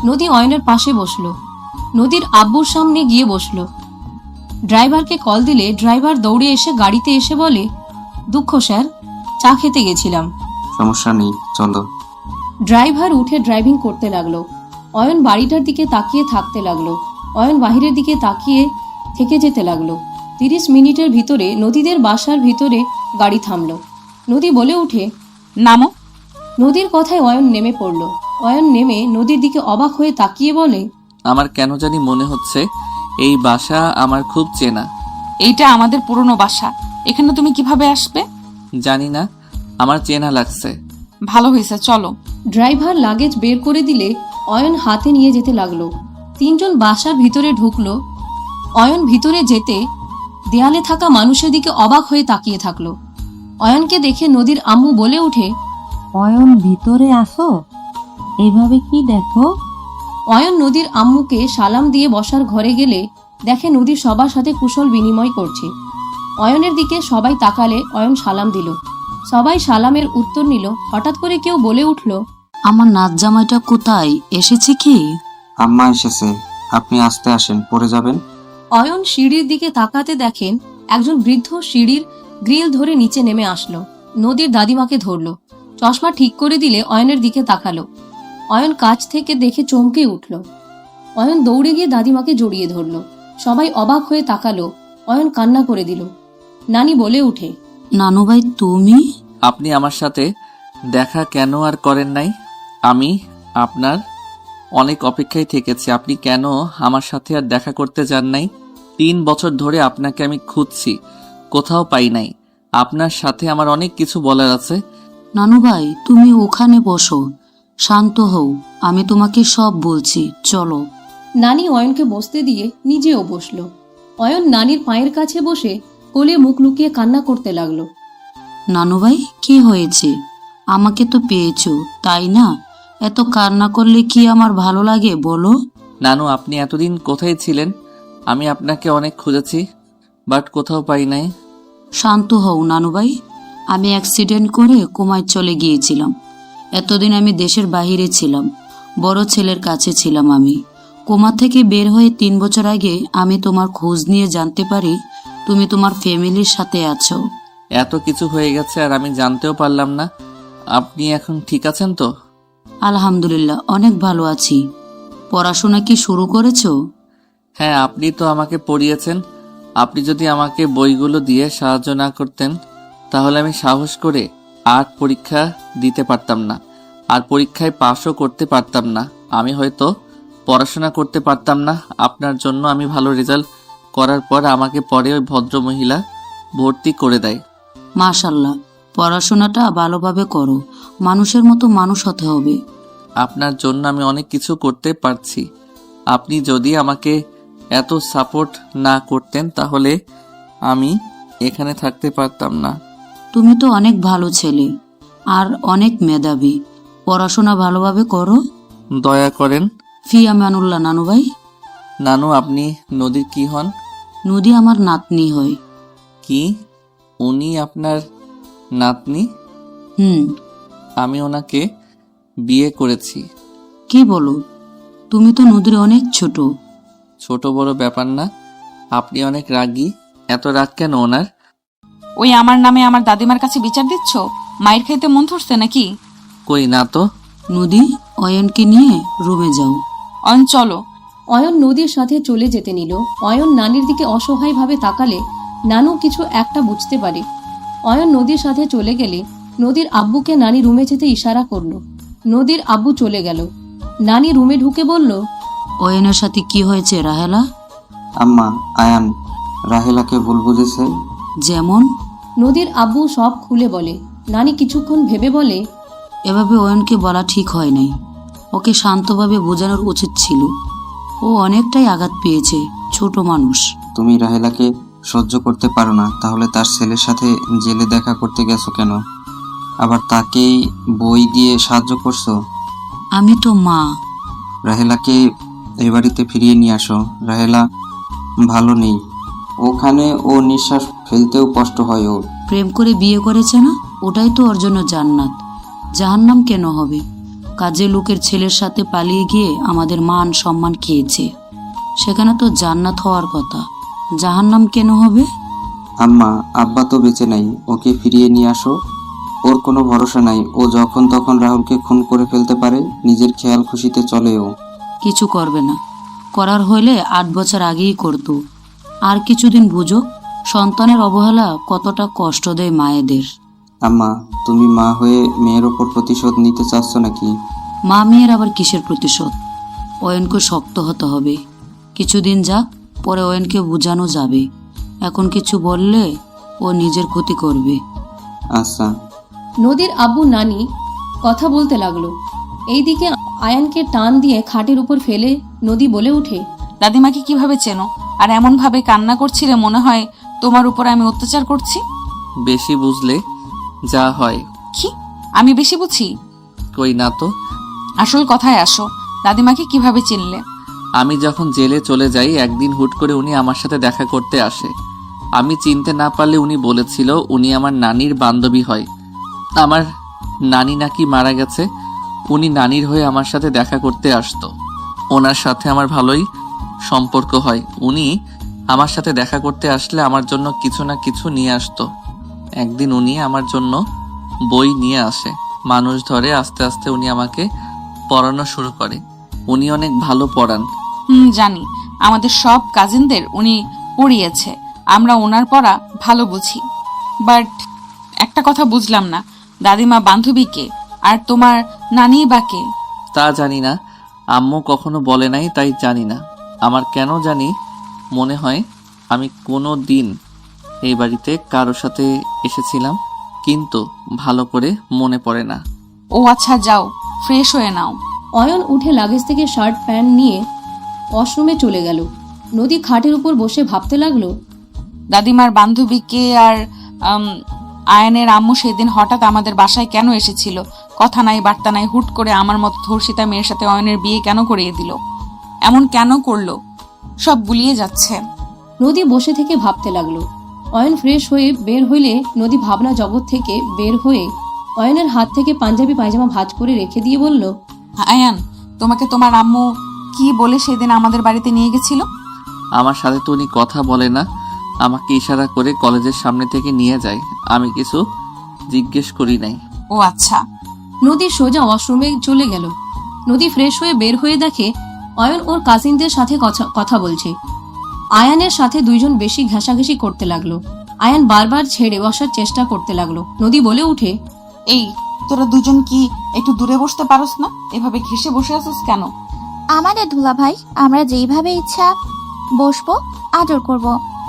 নদী অয়নের পাশে বসলো। নদীর আব্বুর সামনে গিয়ে বসলো। ড্রাইভারকে কল দিলে ড্রাইভার দৌড়ে এসে গাড়িতে এসে বলে, দুঃখ স্যার, চা খেতে গেছিলাম। সমস্যা নেই, চলো। ড্রাইভার উঠে ড্রাইভিং করতে লাগলো। অয়ন বাড়িটার দিকে তাকিয়ে থাকতে লাগলো। অয়ন বাহিরের দিকে তাকিয়ে থেকে যেতে লাগলো। 30 মিনিটের ভিতরে নদীদের বাসার ভিতরে গাড়ি থামলো। নদী বলে উঠে, নামো। নদীর কথায় অয়ন নেমে পড়ল। অয়ন নেমে নদীর দিকে অবাক হয়ে তাকিয়ে বলে, আমার কেন জানি মনে হচ্ছে এই বাসা আমার খুব চেনা। এইটা আমাদের পুরনো বাসা, এখানে তুমি কিভাবে আসবে? জানি না, আমার চেনা লাগছে। ভালো হয়েছে, চলো। ড্রাইভার লাগেজ বের করে দিলে অয়ন হাতে নিয়ে যেতে লাগলো। 3 জন বাসার ভিতরে ঢুকলো। অয়ন ভিতরে যেতে দেয়ালে থাকা মানুষের দিকে অবাক হয়ে তাকিয়ে থাকলো। অয়নকে দেখে নদীর আম্মু বলে উঠে, অয়ন ভিতরে আসো, এইভাবে কি দেখো? অয়ন নদীর আম্মুকে সালাম দিয়ে বসার ঘরে গেলে দেখে নদী সবার সাথে কুশল বিনিময় করছে। অয়নের দিকে সবাই তাকালে অয়ন সালাম দিল। সবাই সালামের উত্তর নিল। হঠাৎ করে কেউ বলে উঠল, আমার নাচ জামাইটা কোথায়, এসেছে কি? আম্মা এসেছে, আপনি আসতে আসেন, পড়ে যাবেন। অয়ন সিঁড়ির দিকে তাকাতে দেখেন একজন বৃদ্ধ সিঁড়ির গ্রিল ধরে নিচে নেমে আসলো। নদীর দাদিমাকে ধরলো। চশমা ঠিক করে দিলে অয়নের দিকে তাকালো। অয়ন কাছ থেকে দেখে চমকে উঠল। অয়ন দৌড়ে গিয়ে দাদিমাকে জড়িয়ে ধরলো। সবাই অবাক হয়ে তাকালো। অয়ন কান্না করে দিল। নানি বলে উঠে, নানু ভাই তুমি? আপনি আমার সাথে দেখা কেন আর করেন নাই? আমি আপনার অনেক অপেক্ষায় থেকেছি, আপনি কেন আমার সাথে আর দেখা করতে যান নাই? 3 বছর ধরে আপনাকে আমি খুঁজছি, কোথাও পাই নাই। আপনার সাথে আমার অনেক কিছু বলার আছে। নানু ভাই তুমি ওখানে বসো, শান্ত হও, আমি তোমাকে সব বলছি, চলো। নানি অয়নকে বসতে দিয়ে নিজেও বসলো। অয়ন নানির পায়ের কাছে বসে কোলে মুখ লুকিয়ে কান্না করতে লাগলো। নানু ভাই কি হয়েছে? আমাকে তো পেয়েছো তাই না? এত কান্না করলে কি আমার ভালো লাগে বলো? নানু, আপনি এতদিন কোথায় ছিলেন? আমি আপনাকে অনেক খুঁজেছি, বাট কোথাও পাই নাই। শান্ত হও নানু ভাই, আমি অ্যাক্সিডেন্ট করে কোমায় চলে গিয়েছিলাম। এতদিন আমি দেশের বাইরে ছিলাম, বড় ছেলের কাছে ছিলাম। আমি কোমা থেকে বের হয়ে 3 বছর আগে আমি তোমার খোঁজ নিয়ে জানতে পারি তুমি তোমার ফ্যামিলির সাথে আছো। এত কিছু হয়ে গেছে আর আমি জানতেও পারলাম না। আপনি এখন ঠিক আছেন তো? আলহামদুলিল্লাহ, অনেক ভালো আছি। পড়াশোনা কি শুরু করেছো? হ্যাঁ, আপনি তো আমাকে পড়িয়েছেন। আপনি যদি আমাকে বইগুলো দিয়ে সাহায্য না করতেন তাহলে আমি সাহস করে আর্ট পরীক্ষা দিতে পারতাম না, আর পরীক্ষায় পাশও করতে পারতাম না। আমি হয়তো পড়াশোনা করতে পারতাম না। আপনার জন্য আমি ভালো রেজাল্ট করার পর আমাকে পরে ওই ভদ্র মহিলা ভর্তি করে দেয়। মাশাল্লাহ, পড়াশোনাটা ভালোভাবে করো, মানুষের মতো মানুষ হতে হবে। আপনার জন্য আমি অনেক কিছু করতে পারছি। আপনি যদি আমাকে এত সাপোর্ট না করতেন তাহলে আমি এখানে থাকতে পারতাম না। তুমি তো অনেক ভালো ছেলে আর অনেক মেধাবী, পড়াশোনা ভালোভাবে করো। দয়া করেন। ফি আমানুল্লাহ নানু ভাই। নানু, আপনি নদীর কি হন? নদী আমার নাতনি হয়। কি? উনি আপনার নাতনি? হুম। আমি ওনাকে বিয়ে করেছি। কি বলো? তুমি তো নদীর অনেক ছোট। ছোট বড় ব্যাপার না, আপনি অনেক রাগী। এত রাগ কেন ওনার? ওই আমার নামে আমার দাদিমার কাছে বিচার দিচ্ছ? মায়ের খাইতে মন ধরছে নাকি? কই না তো। নদী, অয়নকে নিয়ে রুমে যাও। অয়ন চলো। অয়ন নদীর সাথে চলে যেতে নিল। অয়ন নানির দিকে অসহায়ভাবে তাকালে নানু কিছু একটা বুঝতে পারে। অয়ন নদীর সাথে চলে গেলে নদীর আব্বুকে নানি রুমে যেতে ইশারা করলো। নদীর আব্বু চলে গেল। নানি রুমে ঢুকে বলল, অয়নের সাথে কি হয়েছে রাহেলা? আম্মা, আয়ান রাহেলাকে ভুল বুঝেছে। যেমন? নদীর আব্বু সব খুলে বলে। নানি কিছুক্ষণ ভেবে বলে, এভাবে অয়নকে বলা ঠিক হয় নাই, ওকে শান্তভাবে বোঝানোর উচিত ছিল। ও অনেকটাই আঘাত পেয়েছে, ছোট মানুষ। তুমি রাহেলাকে সহ্য করতে পারো না, তাহলে তার ছেলের সাথে জেলে দেখা করতে গেছো কেন? আবার তাকেই বই দিয়ে সাহায্য করছো। আমি তো মা। রাহেলাকে এই বাড়িতে ফিরিয়ে নিয়ে আসো। রাহেলা ভালো নেই, ওখানে ও নিঃশ্বাস ফেলতেও কষ্ট হয় ওর। প্রেম করে বিয়ে করেছে না, ওটাই তো ওর জন্য জান্নাত। জাহান্নাম কেন হবে? কাজে লোকের ছেলের সাথে পালিয়ে গিয়ে আমাদের মান সম্মান খেয়েছে, সেখানে তো জান্নাত হওয়ার কথা, জাহান্নাম কেন হবে? আম্মা, আব্বা তো বেঁচে নাই, ওকে ফিরিয়ে নিয়ে আসো। ওর কোনো ভরসা নাই, ও যখন তখন রাহুলকে খুন করে ফেলতে পারে, নিজের খেয়াল খুশিতে চলে ও। কিছু করবে না, করার হইলে 8 বছর আগেই করতো। আর কিছুদিন বুঝো, সন্তানের অবহেলা কতটা কষ্ট দেয় মায়েদের। আম্মা, তুমি মা হয়ে মেয়ের ওপর প্রতিশোধ নিতে চাচ্ছ নাকি? মা মেয়ের আবার কিসের প্রতিশোধ? অয়নকে শক্ত হতে হবে, কিছুদিন যাক, পরে অয়নকে বোঝানো যাবে। এখন কিছু বললে ও নিজের ক্ষতি করবে। আচ্ছা। নদীর আব্বু নানি কথা বলতে লাগলো। এইদিকে আয়ানকে টান দিয়ে খাটের উপর ফেলে নদী বলে উঠে, দাদিমাকে কিভাবে চেনো? আর এমন ভাবে কান্না করছিলে মনে হয় তোমার উপর আমি অত্যাচার করছি। বেশি বুঝলে যা হয়। কি? আমি বেশি বুঝি? কই না তো। আসল কথায় আসো, দাদিমাকে কিভাবে চিনলে? আমি যখন জেলে চলে যাই একদিন হুট করে উনি আমার সাথে দেখা করতে আসে। আমি চিনতে না পারলে উনি বলেছিল উনি আমার নানির বান্ধবী হয়। আমার নানি নাকি মারা গেছে, উনি নানির হয়ে আমার সাথে দেখা করতে আসতো। ওনার সাথে আমার ভালোই সম্পর্ক হয়। উনি আমার সাথে দেখা করতে আসলে আমার জন্য কিছু না কিছু নিয়ে আসতো। একদিন উনি আমার জন্য বই নিয়ে আসে, মানুষ ধরে। আস্তে আস্তে উনি আমাকে পড়ানো শুরু করে। উনি অনেক ভালো পড়ান। জানি, আমাদের সব কাজিনদের উনি পড়িয়েছে। আমরা ওনার পড়া ভালো বুঝি। বাট একটা কথা বুঝলাম না, দাদিমা বান্ধবীকে আর তোমার নানি বা কে? তা জানি না, আম্মু কখনো বলে নাই, তাই জানি না। আমার কেন জানি মনে হয় আমি কোনো দিন এই বাড়িতে কারোর সাথে এসেছিলাম, কিন্তু ভালো করে মনে পড়ে না। ও আচ্ছা, যাও ফ্রেশ হয়ে নাও। অয়ন উঠে লাগেজ থেকে শার্ট প্যান্ট নিয়ে ওয়াশরুমে চলে গেল। নদী খাটের উপর বসে ভাবতে লাগলো, দাদিমার বান্ধবীকে আর আয়নের আম্মু সেদিন হঠাৎ আমাদের বাসায় কেন এসেছিল? কথা নাই বার্তা নাই, হুট করে আমার মতো ধর্ষিতা মেয়ের সাথে অয়নের বিয়ে কেন করিয়ে দিল? এমন কেন করলো? সব গুলিয়ে যাচ্ছে। নদী বসে থেকে ভাবতে লাগলো। অয়ন ফ্রেশ হয়ে বের হইলে নদী ভাবনা জগৎ থেকে বের হয়ে অয়নের হাত থেকে পাঞ্জাবি পায়জামা ভাঁজ করে রেখে দিয়ে বলল, আয়ান, তোমাকে তোমার আম্মু কি বলে সেদিন আমাদের বাড়িতে নিয়ে গেছিল? আমার সাথে তো উনি কথা বলে না, আমাকে ইশারা করে কলেজের সামনে থেকে নিয়ে যায়। আমি কিছু জিজ্ঞেস করি নাই। ও আচ্ছা। নদী সোজা ওয়াশরুমে চলে গেল। নদী ফ্রেশ হয়ে বের হয়ে দেখে অয়ন ওর কাজিনদের সাথে কথা বলছে। আয়ানের সাথে দুইজন বেশি ঘেঁষাঘেঁষি করতে লাগলো। আয়ান বারবার ছেড়ে বসার চেষ্টা করতে লাগলো। নদী বলে উঠে, এই তোরা দুজন কি একটু দূরে বসতে পারোস না? এভাবে ঘেসে বসে আছিস কেন? আমাদের দুলা ভাই, আমরা যেইভাবে ইচ্ছা বসবো, আদর করব।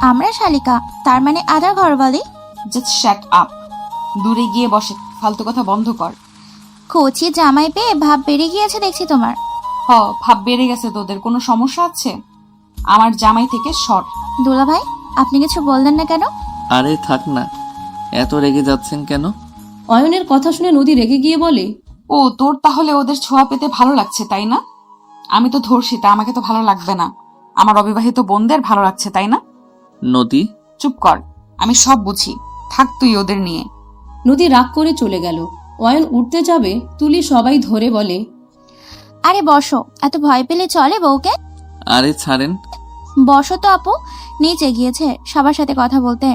আমরা শালিকা, তার মানে আদর ঘরবালি। Just shut up. দূরে গিয়ে বসে, ফালতু কথা বন্ধ কর। কচি জামাই পেয়ে ভাব বেড়ে গিয়েছে দেখছি তোমার। ভাব বেড়ে গেছে তোদের? কোনো সমস্যা আছে? আমার জামাই থেকে সর। দুলা ভাই, আপনি কিছু বললেন না কেন? আরে থাক না, এত রেগে যাচ্ছেন কেন? অয়নের কথা শুনে নদী রেগে গিয়ে বলে, ও তোর তাহলে ওদের ছোঁয়া পেতে ভালো লাগছে, তাই না? আমি তো ধর্ষিতা, আমাকে তো ভালো লাগবে না। আমার অবিবাহিত বোনদের ভালো লাগছে, তাই না? নদী চুপ কর, আমি সব বুঝি। থাক তুই ওদের নিয়ে। নদী রাগ করে চলে গেল। অয়ন উঠতে যাবে, তুলি সবাই ধরে বলে, আরে বসো, এত ভয় পেলে চলে বউকে? আরে ছাড়েন। বসো তো আপু, নিচে গিয়েছে সবার সাথে কথা বলতে।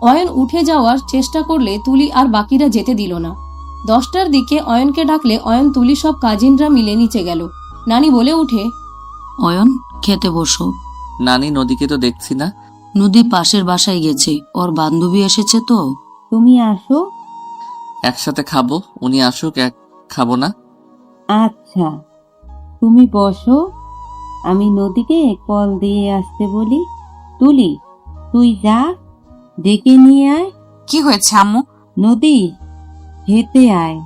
অয়ন উঠে যাওয়ার চেষ্টা করলে তুলি আর বাকিরা যেতে দিল না। 10টার দিকে অয়নকে ডাকলে অয়ন তুলি সব কাজিনরা মিলে নিচে গেল। নানি বলে উঠে, অয়ন, খেতে বসো। নানি, নদীকে তো দেখছি না। নদী পাশের বাসায় গেছে, ওর বান্ধবী এসেছে তো। তুমি আসো। একসাথে খাবো, উনি আসুক, এক খাবো না। আচ্ছা, তুমি বসো, আমি নদীকে কল দিয়ে আসতে বলি। তুলি, তুই যা, ডেকে নিয়ে আয়। কি হয়েছে আম্মু? নদী, খেতে আয়,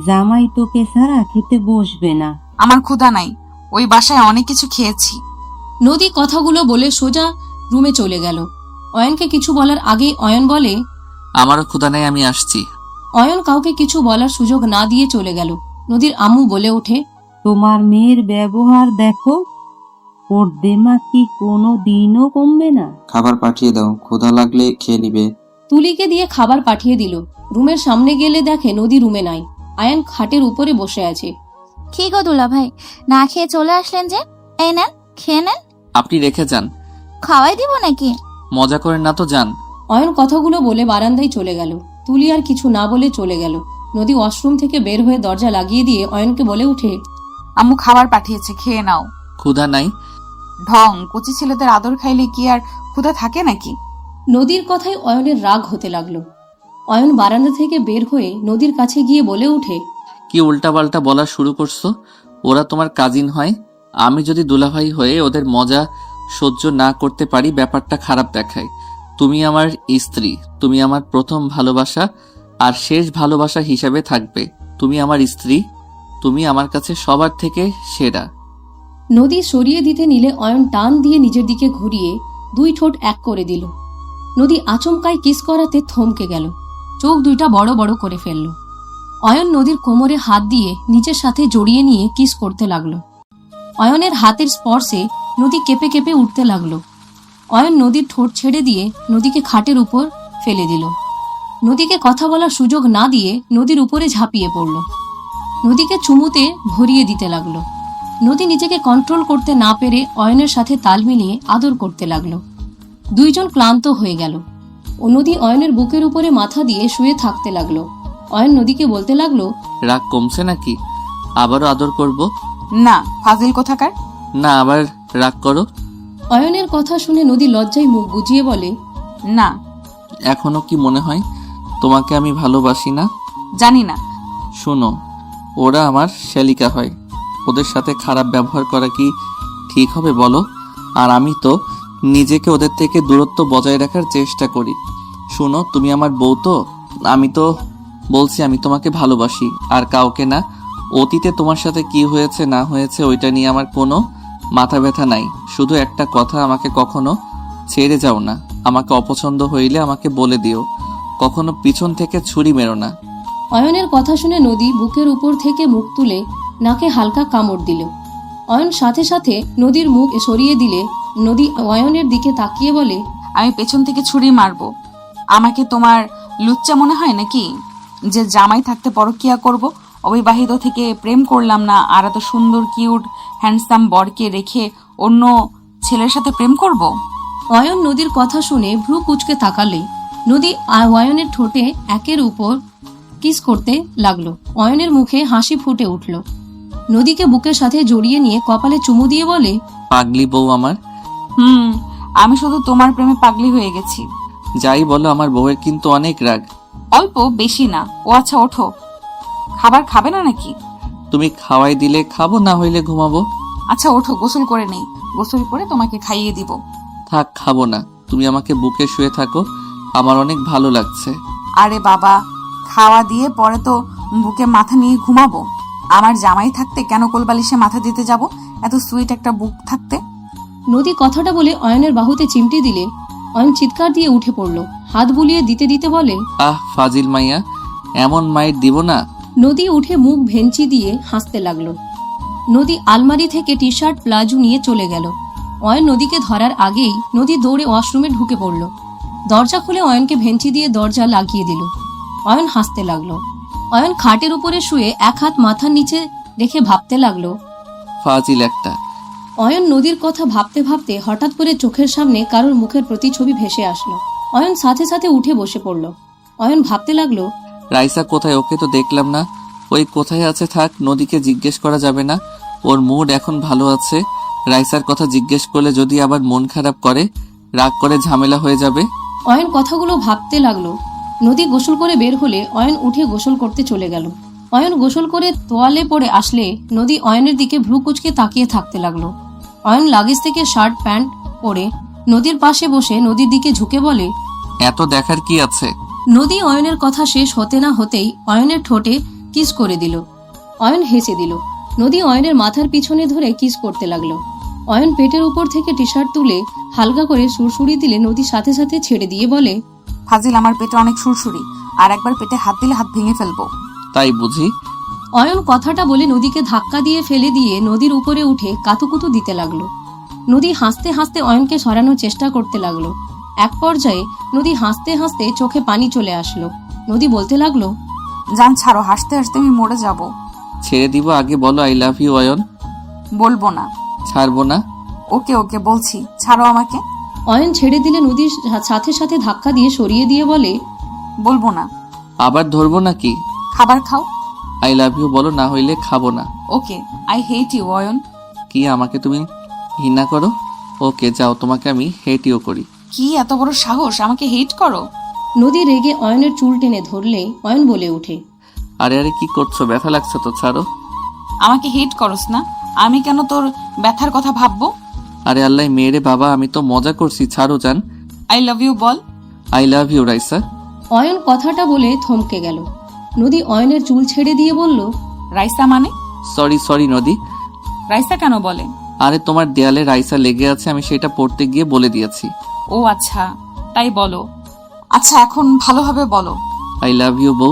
জামাই তোকে ছাড়া খেতে বসবে না। আমার ক্ষুধা নাই, ওই বাসায় অনেক কিছু খেয়েছি। নদী কথাগুলো বলে সোজা রুমে চলে গেল। অয়নকে কিছু বলার আগেই অয়ন বলে, আমারও ক্ষুধা নেই, আমি আসছি। অয়ন কাউকে কিছু বলার সুযোগ না দিয়ে চলে গেল। নদীর আম্মু বলে ওঠে, তোমার মেয়ের ব্যবহার দেখো, ওর দেমা কি কোনো দিনও কমবে না। খাবার পাঠিয়ে দাও, ক্ষুধা লাগলে খেয়ে নিবে। তুলিকে দিয়ে খাবার পাঠিয়ে দিল। রুমের সামনে গেলে দেখে নদী রুমে নাই। আয়ান খাটের উপরে বসে আছে। কি গো দুলা ভাই, না খেয়ে চলে আসলেন যে? এই নেন, খেয়ে নেন। আপনি রেখে যান। খাওয়াই দিব নাকি? মজা করেন না তো, যান। অয়ন কথাগুলো বলে বারান্দায় চলে গেল। তুলি আর কিছু না বলে চলে গেল। নদী ওয়াশরুম থেকে বের হয়ে দরজা লাগিয়ে দিয়ে অয়নকে বলে উঠে, আম্মু খাবার পাঠিয়েছে, খেয়ে নাও। ক্ষুধা নাই। ঢং, কচি ছেলেদের আদর খাইলে কি আর ক্ষুধা থাকে নাকি? নদীর কথায় অয়নের রাগ হতে লাগলো। অয়ন বারান্দা থেকে বের হয়ে নদীর কাছে গিয়ে বলে উঠে, কি উল্টাপাল্টা বলা শুরু করছো? ওরা তোমার কাজিন হয়। আমি যদি দুলাভাই হয়ে ওদের মজা সহ্য না করতে পারি, ব্যাপারটা খারাপ দেখায়। তুমি আমার স্ত্রী, তুমি আমার প্রথম ভালোবাসা আর শেষ ভালোবাসা হিসাবে থাকবে। তুমি আমার স্ত্রী, তুমি আমার কাছে সবার থেকে সেরা। নদী সরিয়ে দিতে নিলে অয়ন টান দিয়ে নিজের দিকে ঘুরিয়ে 2 ঠোঁট এক করে দিল। নদী আচমকায় কিস করাতে থমকে গেল, চোখ 2টা বড় বড় করে ফেলল। অয়ন নদীর কোমরে হাত দিয়ে নিজের সাথে জড়িয়ে নিয়ে কিস করতে লাগলো। অয়নের হাতের স্পর্শে নদী কেঁপে কেঁপে উঠতে লাগলো। অয়ন নদীর ঠোঁট ছেড়ে দিয়ে নদীকে খাটের উপর ফেলে দিল। নদীকে কথা বলার সুযোগ না দিয়ে নদীর উপরে ঝাঁপিয়ে পড়ল। নদীকে চুমুতে ভরিয়ে দিতে লাগলো। নদী নিজেকে কন্ট্রোল করতে না পেরে অয়নের সাথে তাল মিলিয়ে আদর করতে লাগলো। দুইজন ক্লান্ত হয়ে গেল ও নদী অয়নের বুকের উপরে মাথা দিয়ে শুয়ে থাকতে লাগলো। অয়ন নদীকে বলতে লাগলো, রাগ কমছে নাকি? আবারও আদর করব? না, ফাজিল কোথাকার। না, আবার রাগ করো? অয়নের কথা শুনে নদী লজ্জায় মুখ গুজিয়ে বলে, না। এখনো কি মনে হয় তোমাকে আমি ভালোবাসি না? জানি না। শোনো, ওরা আমার শ্যালিকা হয়, ওদের সাথে খারাপ ব্যবহার করা কি ঠিক হবে বলো? আর আমি তো নিজেকে ওদের থেকে দূরত্ব বজায় রাখার চেষ্টা করি। শোনো, তুমি আমার বউ তো, আমি তো বলছি আমি তোমাকে ভালোবাসি, আর কাউকে না। অতীতে তোমার সাথে কি হয়েছে না হয়েছে ওইটা নিয়ে আমার কোনো মাথা ব্যথা নাই। শুধু একটা কথা, আমাকে কখনো ছেড়ে যাও না। আমাকে অপছন্দ হইলে আমাকে বলে দিও, কখনো পিছন থেকে ছুরি মেরো না। অয়নের কথা শুনে নদী বুকের উপর থেকে মুখ তুলে নাকে হালকা কামড় দিল। অয়ন সাথে সাথে নদীর মুখ সরিয়ে দিলে নদী অয়নের দিকে তাকিয়ে বলে, আমি পেছন থেকে ছুরি মারবো? আমাকে তোমার লুচ্চা মনে হয় নাকি যে জামাই থাকতে পরকিয়া করব? অবিবাহিত থেকে প্রেম করলাম না, আর এত সুন্দর কিউট হ্যান্ডসাম বরকে রেখে অন্য ছেলের সাথে প্রেম করব? অয়ন নদীর কথা শুনে ভ্রু কুচকে তাকালে নদী অয়নের ঠোঁটে একের উপর কিস করতে লাগলো। অয়নের মুখে হাসি ফুটে উঠল। নদীকে বুকের সাথে জড়িয়ে নিয়ে কপালে চুমু দিয়ে বলে, পাগলি বউ আমার। আমি শুধু তোমার প্রেমে পাগলি হয়ে গেছি। যাই বলো, আমার বউয়ের কিন্তু অনেক রাগ। অল্প, বেশি না। ও আচ্ছা, ওঠো। খাবার খাবে না নাকি? তুমি খাওয়াই দিলে খাবো, না হইলে ঘুমাবো। আচ্ছা ওঠো, গোসল করে নেই। গোসল করে তোমাকে খাইয়ে দিব। থাক, খাবো না। তুমি আমাকে বুকে শুয়ে থাকো, আমার অনেক ভালো লাগছে। আরে বাবা, খাওয়া দিয়ে পরে তো বুকে মাথা নিয়ে ঘুমাবো। আমার জামাই থাকতে কেন কোলবালিশে মাথা দিতে যাব? এত সুইট একটা বুক থাকতে। নদী কথাটা বলে অয়নের বাহুতে চিমটি দিলে অয়ন চিৎকার দিয়ে উঠে পড়ল। হাত বুলিয়ে দিতে দিতে বলে, আহ ফাজিল মাইয়া, এমন মাইর দিব না। নদী উঠে মুখ ভেঞ্চি দিয়ে হাসতে লাগলো। নদী আলমারি থেকে টি শার্ট প্লাজো নিয়ে চলে গেল। অয়ন নদীকে ধরার আগেই নদী দৌড়ে ওয়াশরুমে ঢুকে পড়ল। দরজা খুলে অয়নকে ভেঞ্চি দিয়ে দরজা লাগিয়ে দিল। অয়ন হাসতে লাগলো। অয়ন খাটের উপরে শুয়ে এক হাত মাথার নিচে রেখে ভাবতে লাগলো। ফাজিল একটা। অয়ন নদীর কথা ভাবতে ভাবতে হঠাৎ করে চোখের সামনে কারোর মুখের প্রতিছবি ভেসে আসলো। অয়ন সাথে সাথে উঠে বসে পড়ল। অয়ন ভাবতে লাগলো, রাইসা কোথায়? ওকে তো দেখলাম না। ওই কোথায় আছে থাক, নদীকে জিজ্ঞেস করা যাবে না। ওর মুড এখন ভালো আছে। রাইসার কথা জিজ্ঞেস করলে যদি আবার মন খারাপ করে, রাগ করে ঝামেলা হয়ে যাবে। অয়ন কথাগুলো ভাবতে লাগলো। নদী গোসল করে বের হলে অয়ন উঠে গোসল করতে চলে গেল। অয়ন গোসল করে তোয়ালে পরে আসলে নদী অয়নের দিকে ভ্রু কুচকে তাকিয়ে থাকতে লাগলো। অয়ন লাগেজ থেকে শার্ট প্যান্ট পরে নদীর পাশে বসে নদীর দিকে ঝুঁকে বলে, এত দেখার কি আছে? নদী অয়নের কথা শেষ হতে না হতেই অয়নের ঠোঁটে কিস করে দিল। অয়ন হেসে দিল। নদী অয়নের মাথার পিছনে ধরে কিস করতে লাগলো। অয়ন পেটের উপর থেকে টি শার্ট তুলে হালকা করে সুরসুরি দিলে নদী সাথে সাথে ছেড়ে দিয়ে বলে, ফাজিল, আমার পেটে অনেক সুরসুরি, আর একবার পেটে হাত দিলে হাত ভেঙে ফেলবো। তাই বুঝি? অয়ন কথাটা বলে নদীকে ধাক্কা দিয়ে ফেলে দিয়ে নদীর উপরে উঠে কাতুকুতু দিতে লাগলো। নদী হাসতে হাসতে অয়নকে সরানোর চেষ্টা করতে লাগলো। এক পর্যায়ে নদী হাসতে হাসতে চোখে পানি চলে আসলো। নদী বলতে লাগলো, জান ছাড়ো, হাসতে হাসতে আমি মরে যাব। ছেড়ে দিব, আগে বলো আই লাভ ইউ। অয়ন, বলবো না। ছাড়বো না। ওকে ওকে বলছি, ছাড়ো আমাকে। অয়ন ছেড়ে দিলে নদীর সাথে সাথে ধাক্কা দিয়ে সরিয়ে দিয়ে বলে, বলবো না। আবার ধরবো নাকি? খাবার খাও। আই লাভ ইউ বলো, না হইলে খাবো না। ওকে, আই হেট ইউ। অয়ন, কি আমাকে তুমি ঘৃণা করো? ওকে যাও, তোমাকে আমি হেট ইউ করি। কি এত বড় সাহস, আমাকে হেট করো? নদী রেগে অয়নের চুল টেনে ধরলে অয়ন বলে ওঠে, আরে আরে কি করছো? ব্যথা লাগছে তো, ছাড়ো। আমাকে হেট করস না, আমি কেন তোর ব্যথার কথা ভাববো? আরে আল্লাহ মেয়েরে বাবা, আমি তো মজা করছি, ছাড়ো জান। আই লাভ ইউ বল। I love you Raisa. Ayan কথাটা বলে থমকে গেল। নদী অয়নের চুল ছেড়ে দিয়ে বলল, রাইসা মানে? সরি সরি নদী। রাইসা কেন বলে? আরে তোমার দেয়ালে রাইসা লেগে আছে, আমি সেটা পড়তে গিয়ে বলে দিয়েছি। ও আচ্ছা, তাই বলো। আচ্ছা এখন ভালোভাবে বলো। আই লাভ ইউ বউ।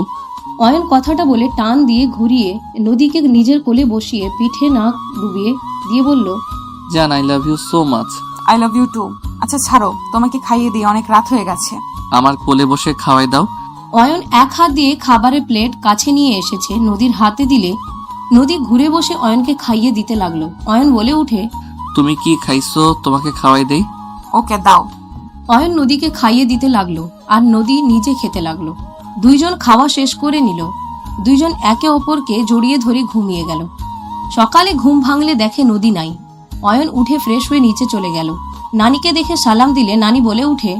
অয়ন কথাটা বলে টান দিয়ে ঘুরিয়ে নদীকে নিজের কোলে বসিয়ে পিঠে নাক ডুবিয়ে দিয়ে বলল, জান, I love you so much. I love you too. আচ্ছা ছাড়ো, তোমাকে খাইয়ে দিই, অনেক রাত হয়ে গেছে। আমার কোলে বসে খাওয়াই দাও। অয়ন এক হাত দিয়ে খাবারের প্লেট কাছে নিয়ে এসেছে নদীর হাতে দিলে নদী ঘুরে বসে অয়নকে খাইয়ে দিতে লাগলো। অয়ন বলে উঠে, তুমি কি খাইছো, তোমাকে খাওয়াই দেই? ওকে দাও। অয়ন নদীকে খাইয়ে দিতে লাগলো আর নদী নিজে খেতে লাগলো। দুইজন খাওয়া শেষ করে নিল। দুইজন একে অপরকে জড়িয়ে ধরে ঘুমিয়ে গেল। সকালে ঘুম ভাঙলে দেখে নদী নাই। অয়ন উঠে ফ্রেশ হয়ে নিচে চলে গেল। নানিকে দেখে সালাম দিলে নানি বলে উঠে,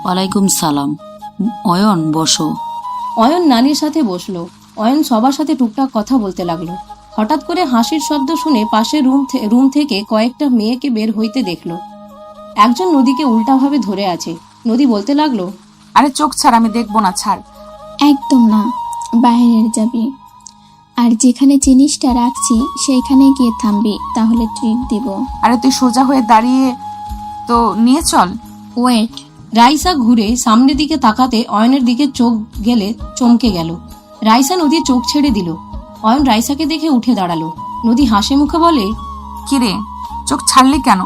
ওয়ালাইকুম সালাম। অয়ন বসো। অয়ন নানির সাথে বসলো। অয়ন সবার সাথে টুকটাক কথা বলতে লাগলো। হঠাৎ করে হাসির শব্দ শুনে পাশের রুম থেকে কয়েকটা মেয়েকে বের হইতে দেখলো। একজন নদীকে উল্টাভাবে ধরে আছে। নদী বলতে লাগলো, আরে চোখ ছাড়, আমি দেখবো না, ছাড়। একদম না, বাইরের যাবি। আর যেখানে জিনিসটা রাখছি সেইখানে গিয়ে থামবি, তাহলে ট্রিট দিব। আরে তুই সোজা হয়ে দাঁড়িয়ে তো নিয়ে চল। ওয়েট। রাইসা ঘুরে সামনের দিকে তাকাতে অয়নের দিকে চোখ গেলে চমকে গেল। রাইসা নদীর চোখ ছেড়ে দিল। অয়ন রাইসাকে দেখে উঠে দাঁড়ালো। নদী হাসি মুখে বলে, কিরে, চোখ ছাড়লি কেন?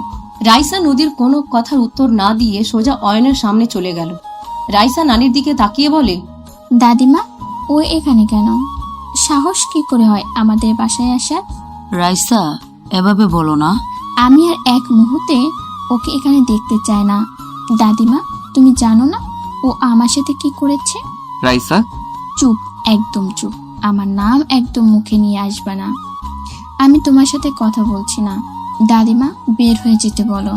রাইসা নদীর কোনো কথার উত্তর না দিয়ে সোজা অয়নের সামনে চলে গেল। রাইসা নানির দিকে তাকিয়ে বলে, দাদিমা, ও এখানে কেন? সাহস কি করে হয় আমাদের বাসায় আসার? রাইসা, এভাবে বলো না। আমি আর এক মুহূর্তে ওকে এখানে দেখতে চাই না। দাদিমা, তুমি জানো না ও আমার সাথে কি করেছে? রাইসা, চুপ, একদম চুপ। আমার নাম একদম মুখে নিয়ে আসবে না। আমি তোমার সাথে কথা বলছি না। দাদিমা, বের হয়ে যেতে বলো।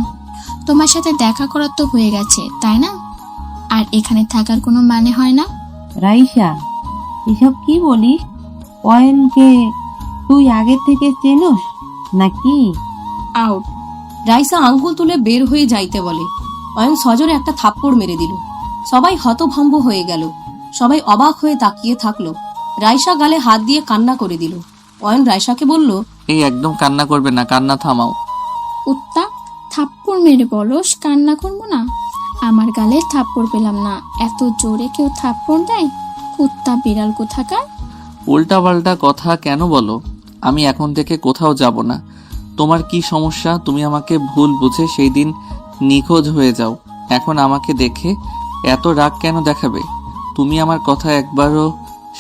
তোমার সাথে দেখা করার তো হয়ে গেছে, তাই না? আর এখানে থাকার কোনো মানে হয় না। রাইসা, এসব কি বলিস? অয়নকে তুই আগে থেকে চেনোস নাকি? আউট। রাইসা আঙ্গুল তুলে বের হয়ে যাইতে বলে। অয়ন সজোরে একটা থাপ্পড় মেরে দিল। সবাই হতভম্ব হয়ে গেল। সবাই অবাক হয়ে তাকিয়ে থাকলো। রাইসা গালে হাত দিয়ে কান্না করে দিল। অয়ন রাইসাকে বলল, এই একদম কান্না করবে না, কান্না থামাও। কুত্তা, থাপ্পড় মেরে বলস কান্না করবো না? আমার গালে থাপ্পড় পেলাম না, এত জোরে কেউ থাপ্পড় দেয়? কুত্তা বিড়াল কোথাকার। উল্টা পাল্টা কথা কেন বলো? আমি এখন থেকে কোথাও যাব না। তোমার কি সমস্যা? তুমি আমাকে ভুল বুঝে সেই দিন নিখোঁজ হয়ে যাও। এখন আমাকে দেখে এত রাগ কেন দেখাবে? তুমি আমার কথা একবারও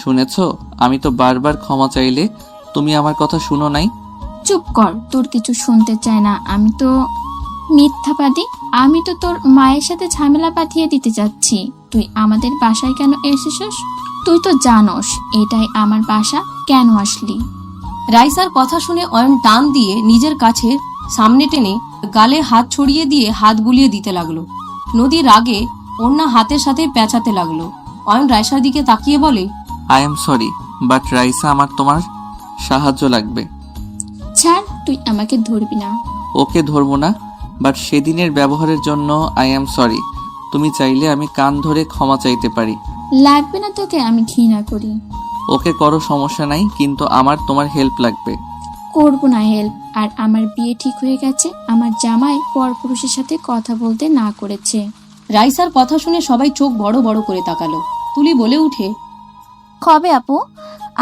শুনেছ? আমি তো বারবার ক্ষমা চাইলে তুমি আমার কথা শুনো নাই। চুপ কর, তোর কিছু শুনতে চায় না। আমি তো মিথ্যাবাদী। আমি তো তোর মায়ের সাথে ঝামেলা পাঠিয়ে দিতে যাচ্ছি। তুই আমাদের বাসায় কেন এসেছিস? তুই তো জানোস এটাই আমার বাসা, কেন আসলি? রাইসার কথা শুনে অয়ন টান দিয়ে নিজের কাছে সামনে টেনে গালে হাত ছড়িয়ে দিয়ে হাত বুলিয়ে দিতে লাগলো। নদী রাগে ওড়না হাতের সাথে পেঁচাতে লাগলো। অয়ন রাইসার দিকে তাকিয়ে বলে, I am sorry, but Raisa, আমার তোমার সাহায্য লাগবে। ছাড়, তুই আমাকে ধরবি না। ওকে ধরবো না, বাট সেদিনের ব্যবহারের জন্য আই এম সরি। তুমি চাইলে আমি কান ধরে ক্ষমা চাইতে পারি। লাগবে না তোকে, আমি ঘৃণা করি। ওকে করো, সমস্যা নাই, কিন্তু আমার তোমার হেল্প লাগবে। করবো না হেল্প। আর আমার বিয়ে ঠিক হয়ে গেছে। আমার জামাই পরপুরুষের সাথে কথা বলতে না করেছে। রাইসার কথা শুনে সবাই চোখ বড় বড় করে তাকালো। তুলি বলে উঠে, কবে আপু?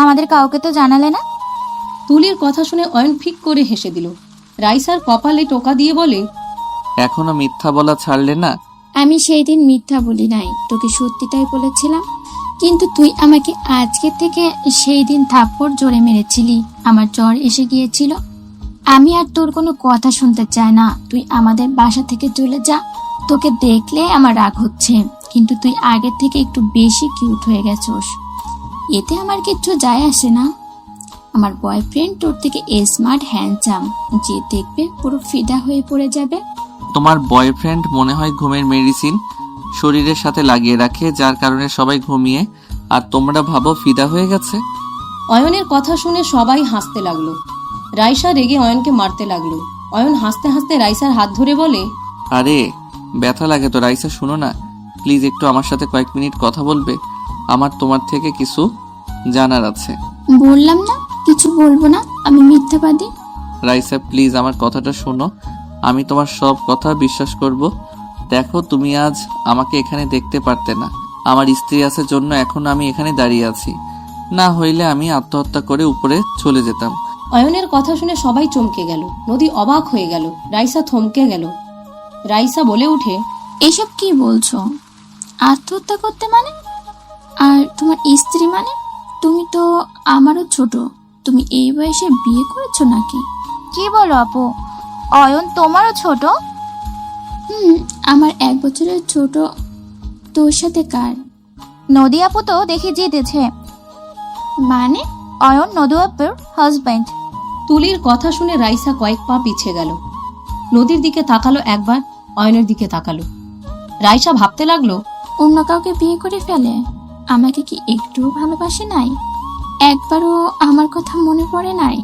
আমাদের কাউকে তো জানালে না। তুলির কথা শুনে অয়ন ফিক করে হেসে দিল। রাইসার কপালে টোকা দিয়ে বলে, এখনো মিথ্যা বলা ছাড়লে না? আমি সেই দিন মিথ্যা বলি নাই, তোকে সত্যিটাই বলেছিলাম। কিন্তু তুই আমাকে আজকে থেকে সেই দিন থাপ্পড় জোরে মেরেছিলি। আমার জ্বর এসে গিয়েছিল। আমি আর তোর কোনো কথা শুনতে চাই না। তুই আমাদের বাসা থেকে চলে যা। তোকে দেখলে আমার রাগ হচ্ছে, কিন্তু তুই আগের থেকে একটু বেশি কিউট হয়ে গেছোস। এতে আমার কিচ্ছু যায় আসে না। আমার বয়ফ্রেন্ড তোর থেকে স্মার্ট হ্যান্ডসাম, যে দেখবে পুরো ফিদা হয়ে পড়ে যাবে। তোমার বয়ফ্রেন্ড মনে হয় ঘুমের মেডিসিন শরীরের সাথে লাগিয়ে রাখে, যার কারণে সবাই ঘুমিয়ে আর তোমরা ভাবো ফিদা হয়ে গেছে। অয়নের কথা শুনে সবাই হাসতে লাগলো। রাইসা রেগে অয়নকে মারতে লাগলো। অয়ন হাসতে হাসতে রাইসার হাত ধরে বলে, আরে ব্যথা লাগে তো রাইসা, শুনো না, প্লিজ একটু আমার সাথে কয়েক মিনিট কথা বলবে? আমার তোমার থেকে কিছু জানার আছে। বললাম না কিছু বলবো না, আমি মিথ্যাবাদী। রাইসা প্লিজ আমার কথাটা শোনো, আমি তোমার সব কথা বিশ্বাস করব। দেখো, তুমি আজ আমাকে এখানে দেখতে পারতে না। আমার স্ত্রী আছে জন্য এখন আমি এখানে দাঁড়িয়ে আছি। না হইলে আমি আত্মহত্যা করে উপরে চলে যেতাম। অয়নের কথা শুনে সবাই চমকে গেল। নদী অবাক হয়ে গেল। রাইসা থমকে গেল। রাইসা বলে উঠে, এসব কি বলছো? আত্মহত্যা করতে মানে? আর তোমার স্ত্রী মানে? তুমি তো আমারও ছোট। তুমি এই বয়সে বিয়ে করেছো নাকি? কি বলো আপু, অয়ন তোমারও ছোট? আমার 1 বছরের ছোট। তোর সাথে কার? নদী আপু তো দেখে জিতেছে। মানে? অয়ন নদী আপুর হাজবেন্ড। তুলির কথা শুনে রাইসা কয়েক পা পিছে গেল। নদীর দিকে তাকালো একবার, অয়নের দিকে তাকালো। রাইসা ভাবতে লাগলো, অন্য কাউকে বিয়ে করে ফেলে? আমাকে কি একটুও ভালোবাসে নাই? একবারও আমার কথা মনে পড়ে নাই?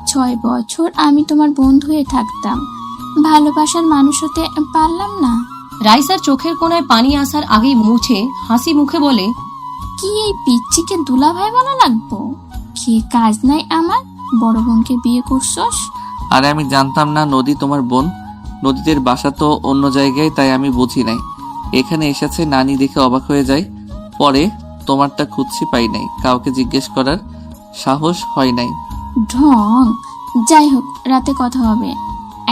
6 বছর আমি তোমার বন্ধু হয়ে থাকতাম, ভালোবাসার মানুষ হতে পারলাম না? রাইসার চোখের কোণায় পানি আসার আগেই মুছে হাসি মুখে বলে, কি এই পিচ্চিকে দুলাভাই বলা লাগবো? কি কাজ নাই আমার? বড় বোনকে বিয়ে করছস? আরে আমি জানতাম না নদী তোমার বোন। নদীদের বাসা তো অন্য জায়গায়, তাই আমি বুঝি নাই। এখানে এসেছে নানি দেখে অবাক হয়ে যায়। পরে তোমারটা খুঁজছি, পাই নাই। কাউকে জিজ্ঞেস করার সাহস হয় নাই। ঢং। যাই হোক, রাতে কথা হবে।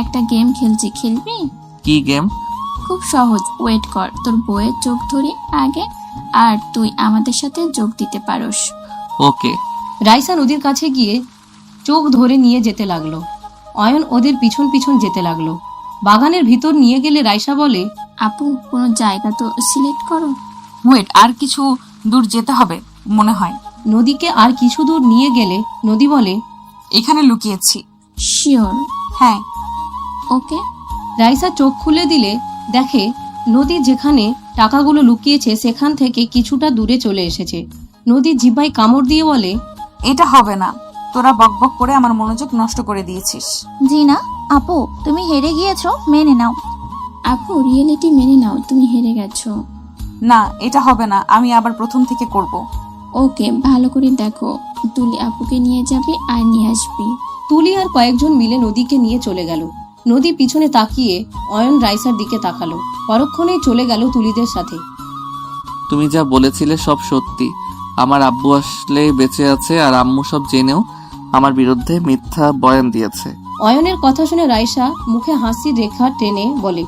একটা গেম খেলছি, খেলবি? কি গেম? খুব সহজ, ওয়েট কর। তোর বইয়ের চোখ ধরি আগে, আর তুই আমাদের সাথে যোগ দিতে পারোস। ওকে। রাইসা নদীর কাছে গিয়ে চোখ ধরে নিয়ে যেতে লাগলো। অয়ন ওদের পিছন পিছন যেতে লাগলো। বাগানের ভিতর নিয়ে গেলে রাইসা বলে, আপু, কোনো জায়গা তো সিলেক্ট করো। ওয়েট, আর কিছু দূর যেতে হবে মনে হয়। নদীকে আর কিছু দূর নিয়ে গেলে নদী বলে, এখানে লুকিয়েছি। শিওর? হ্যাঁ। ওকে। রাইসা চোখ খুলে দিলে দেখে নদী যেখানে টাকাগুলো লুকিয়েছে সেখান থেকে কিছুটা দূরে চলে এসেছে। নদী জিহ্বায় কামড় দিয়ে বলে, এটা হবে না, তোরা বকবক করে আমার মনোযোগ নষ্ট করে দিয়েছিস। জি না আপু, তুমি হেরে গিয়েছো, মেনে নাও। আপু, রিয়েলিটি মেনে নাও, তুমি হেরে গেছো। না, এটা হবে না, আমি আবার প্রথম থেকে করব। ওকে, ভালো করে দেখো। তুলি আপুকে নিয়ে যাবি আর নিয়ে আসবি। তুলি আর কয়েকজন মিলে নদীকে নিয়ে চলে গেল। নদী পিছনে তাকিয়ে অয়ন রাইসার দিকে তাকালো। পরক্ষণেই চলে গেল তুলিদের সাথে। তুমি যা বলেছিলে সব সত্যি। আমার আব্বু আসলে বেঁচে আছে, আর আম্মু সব জেনেও আমার বিরুদ্ধে মিথ্যা বয়ান দিয়েছে। অয়নের কথা শুনে রাইসা মুখে হাসির রেখা টেনে বলে,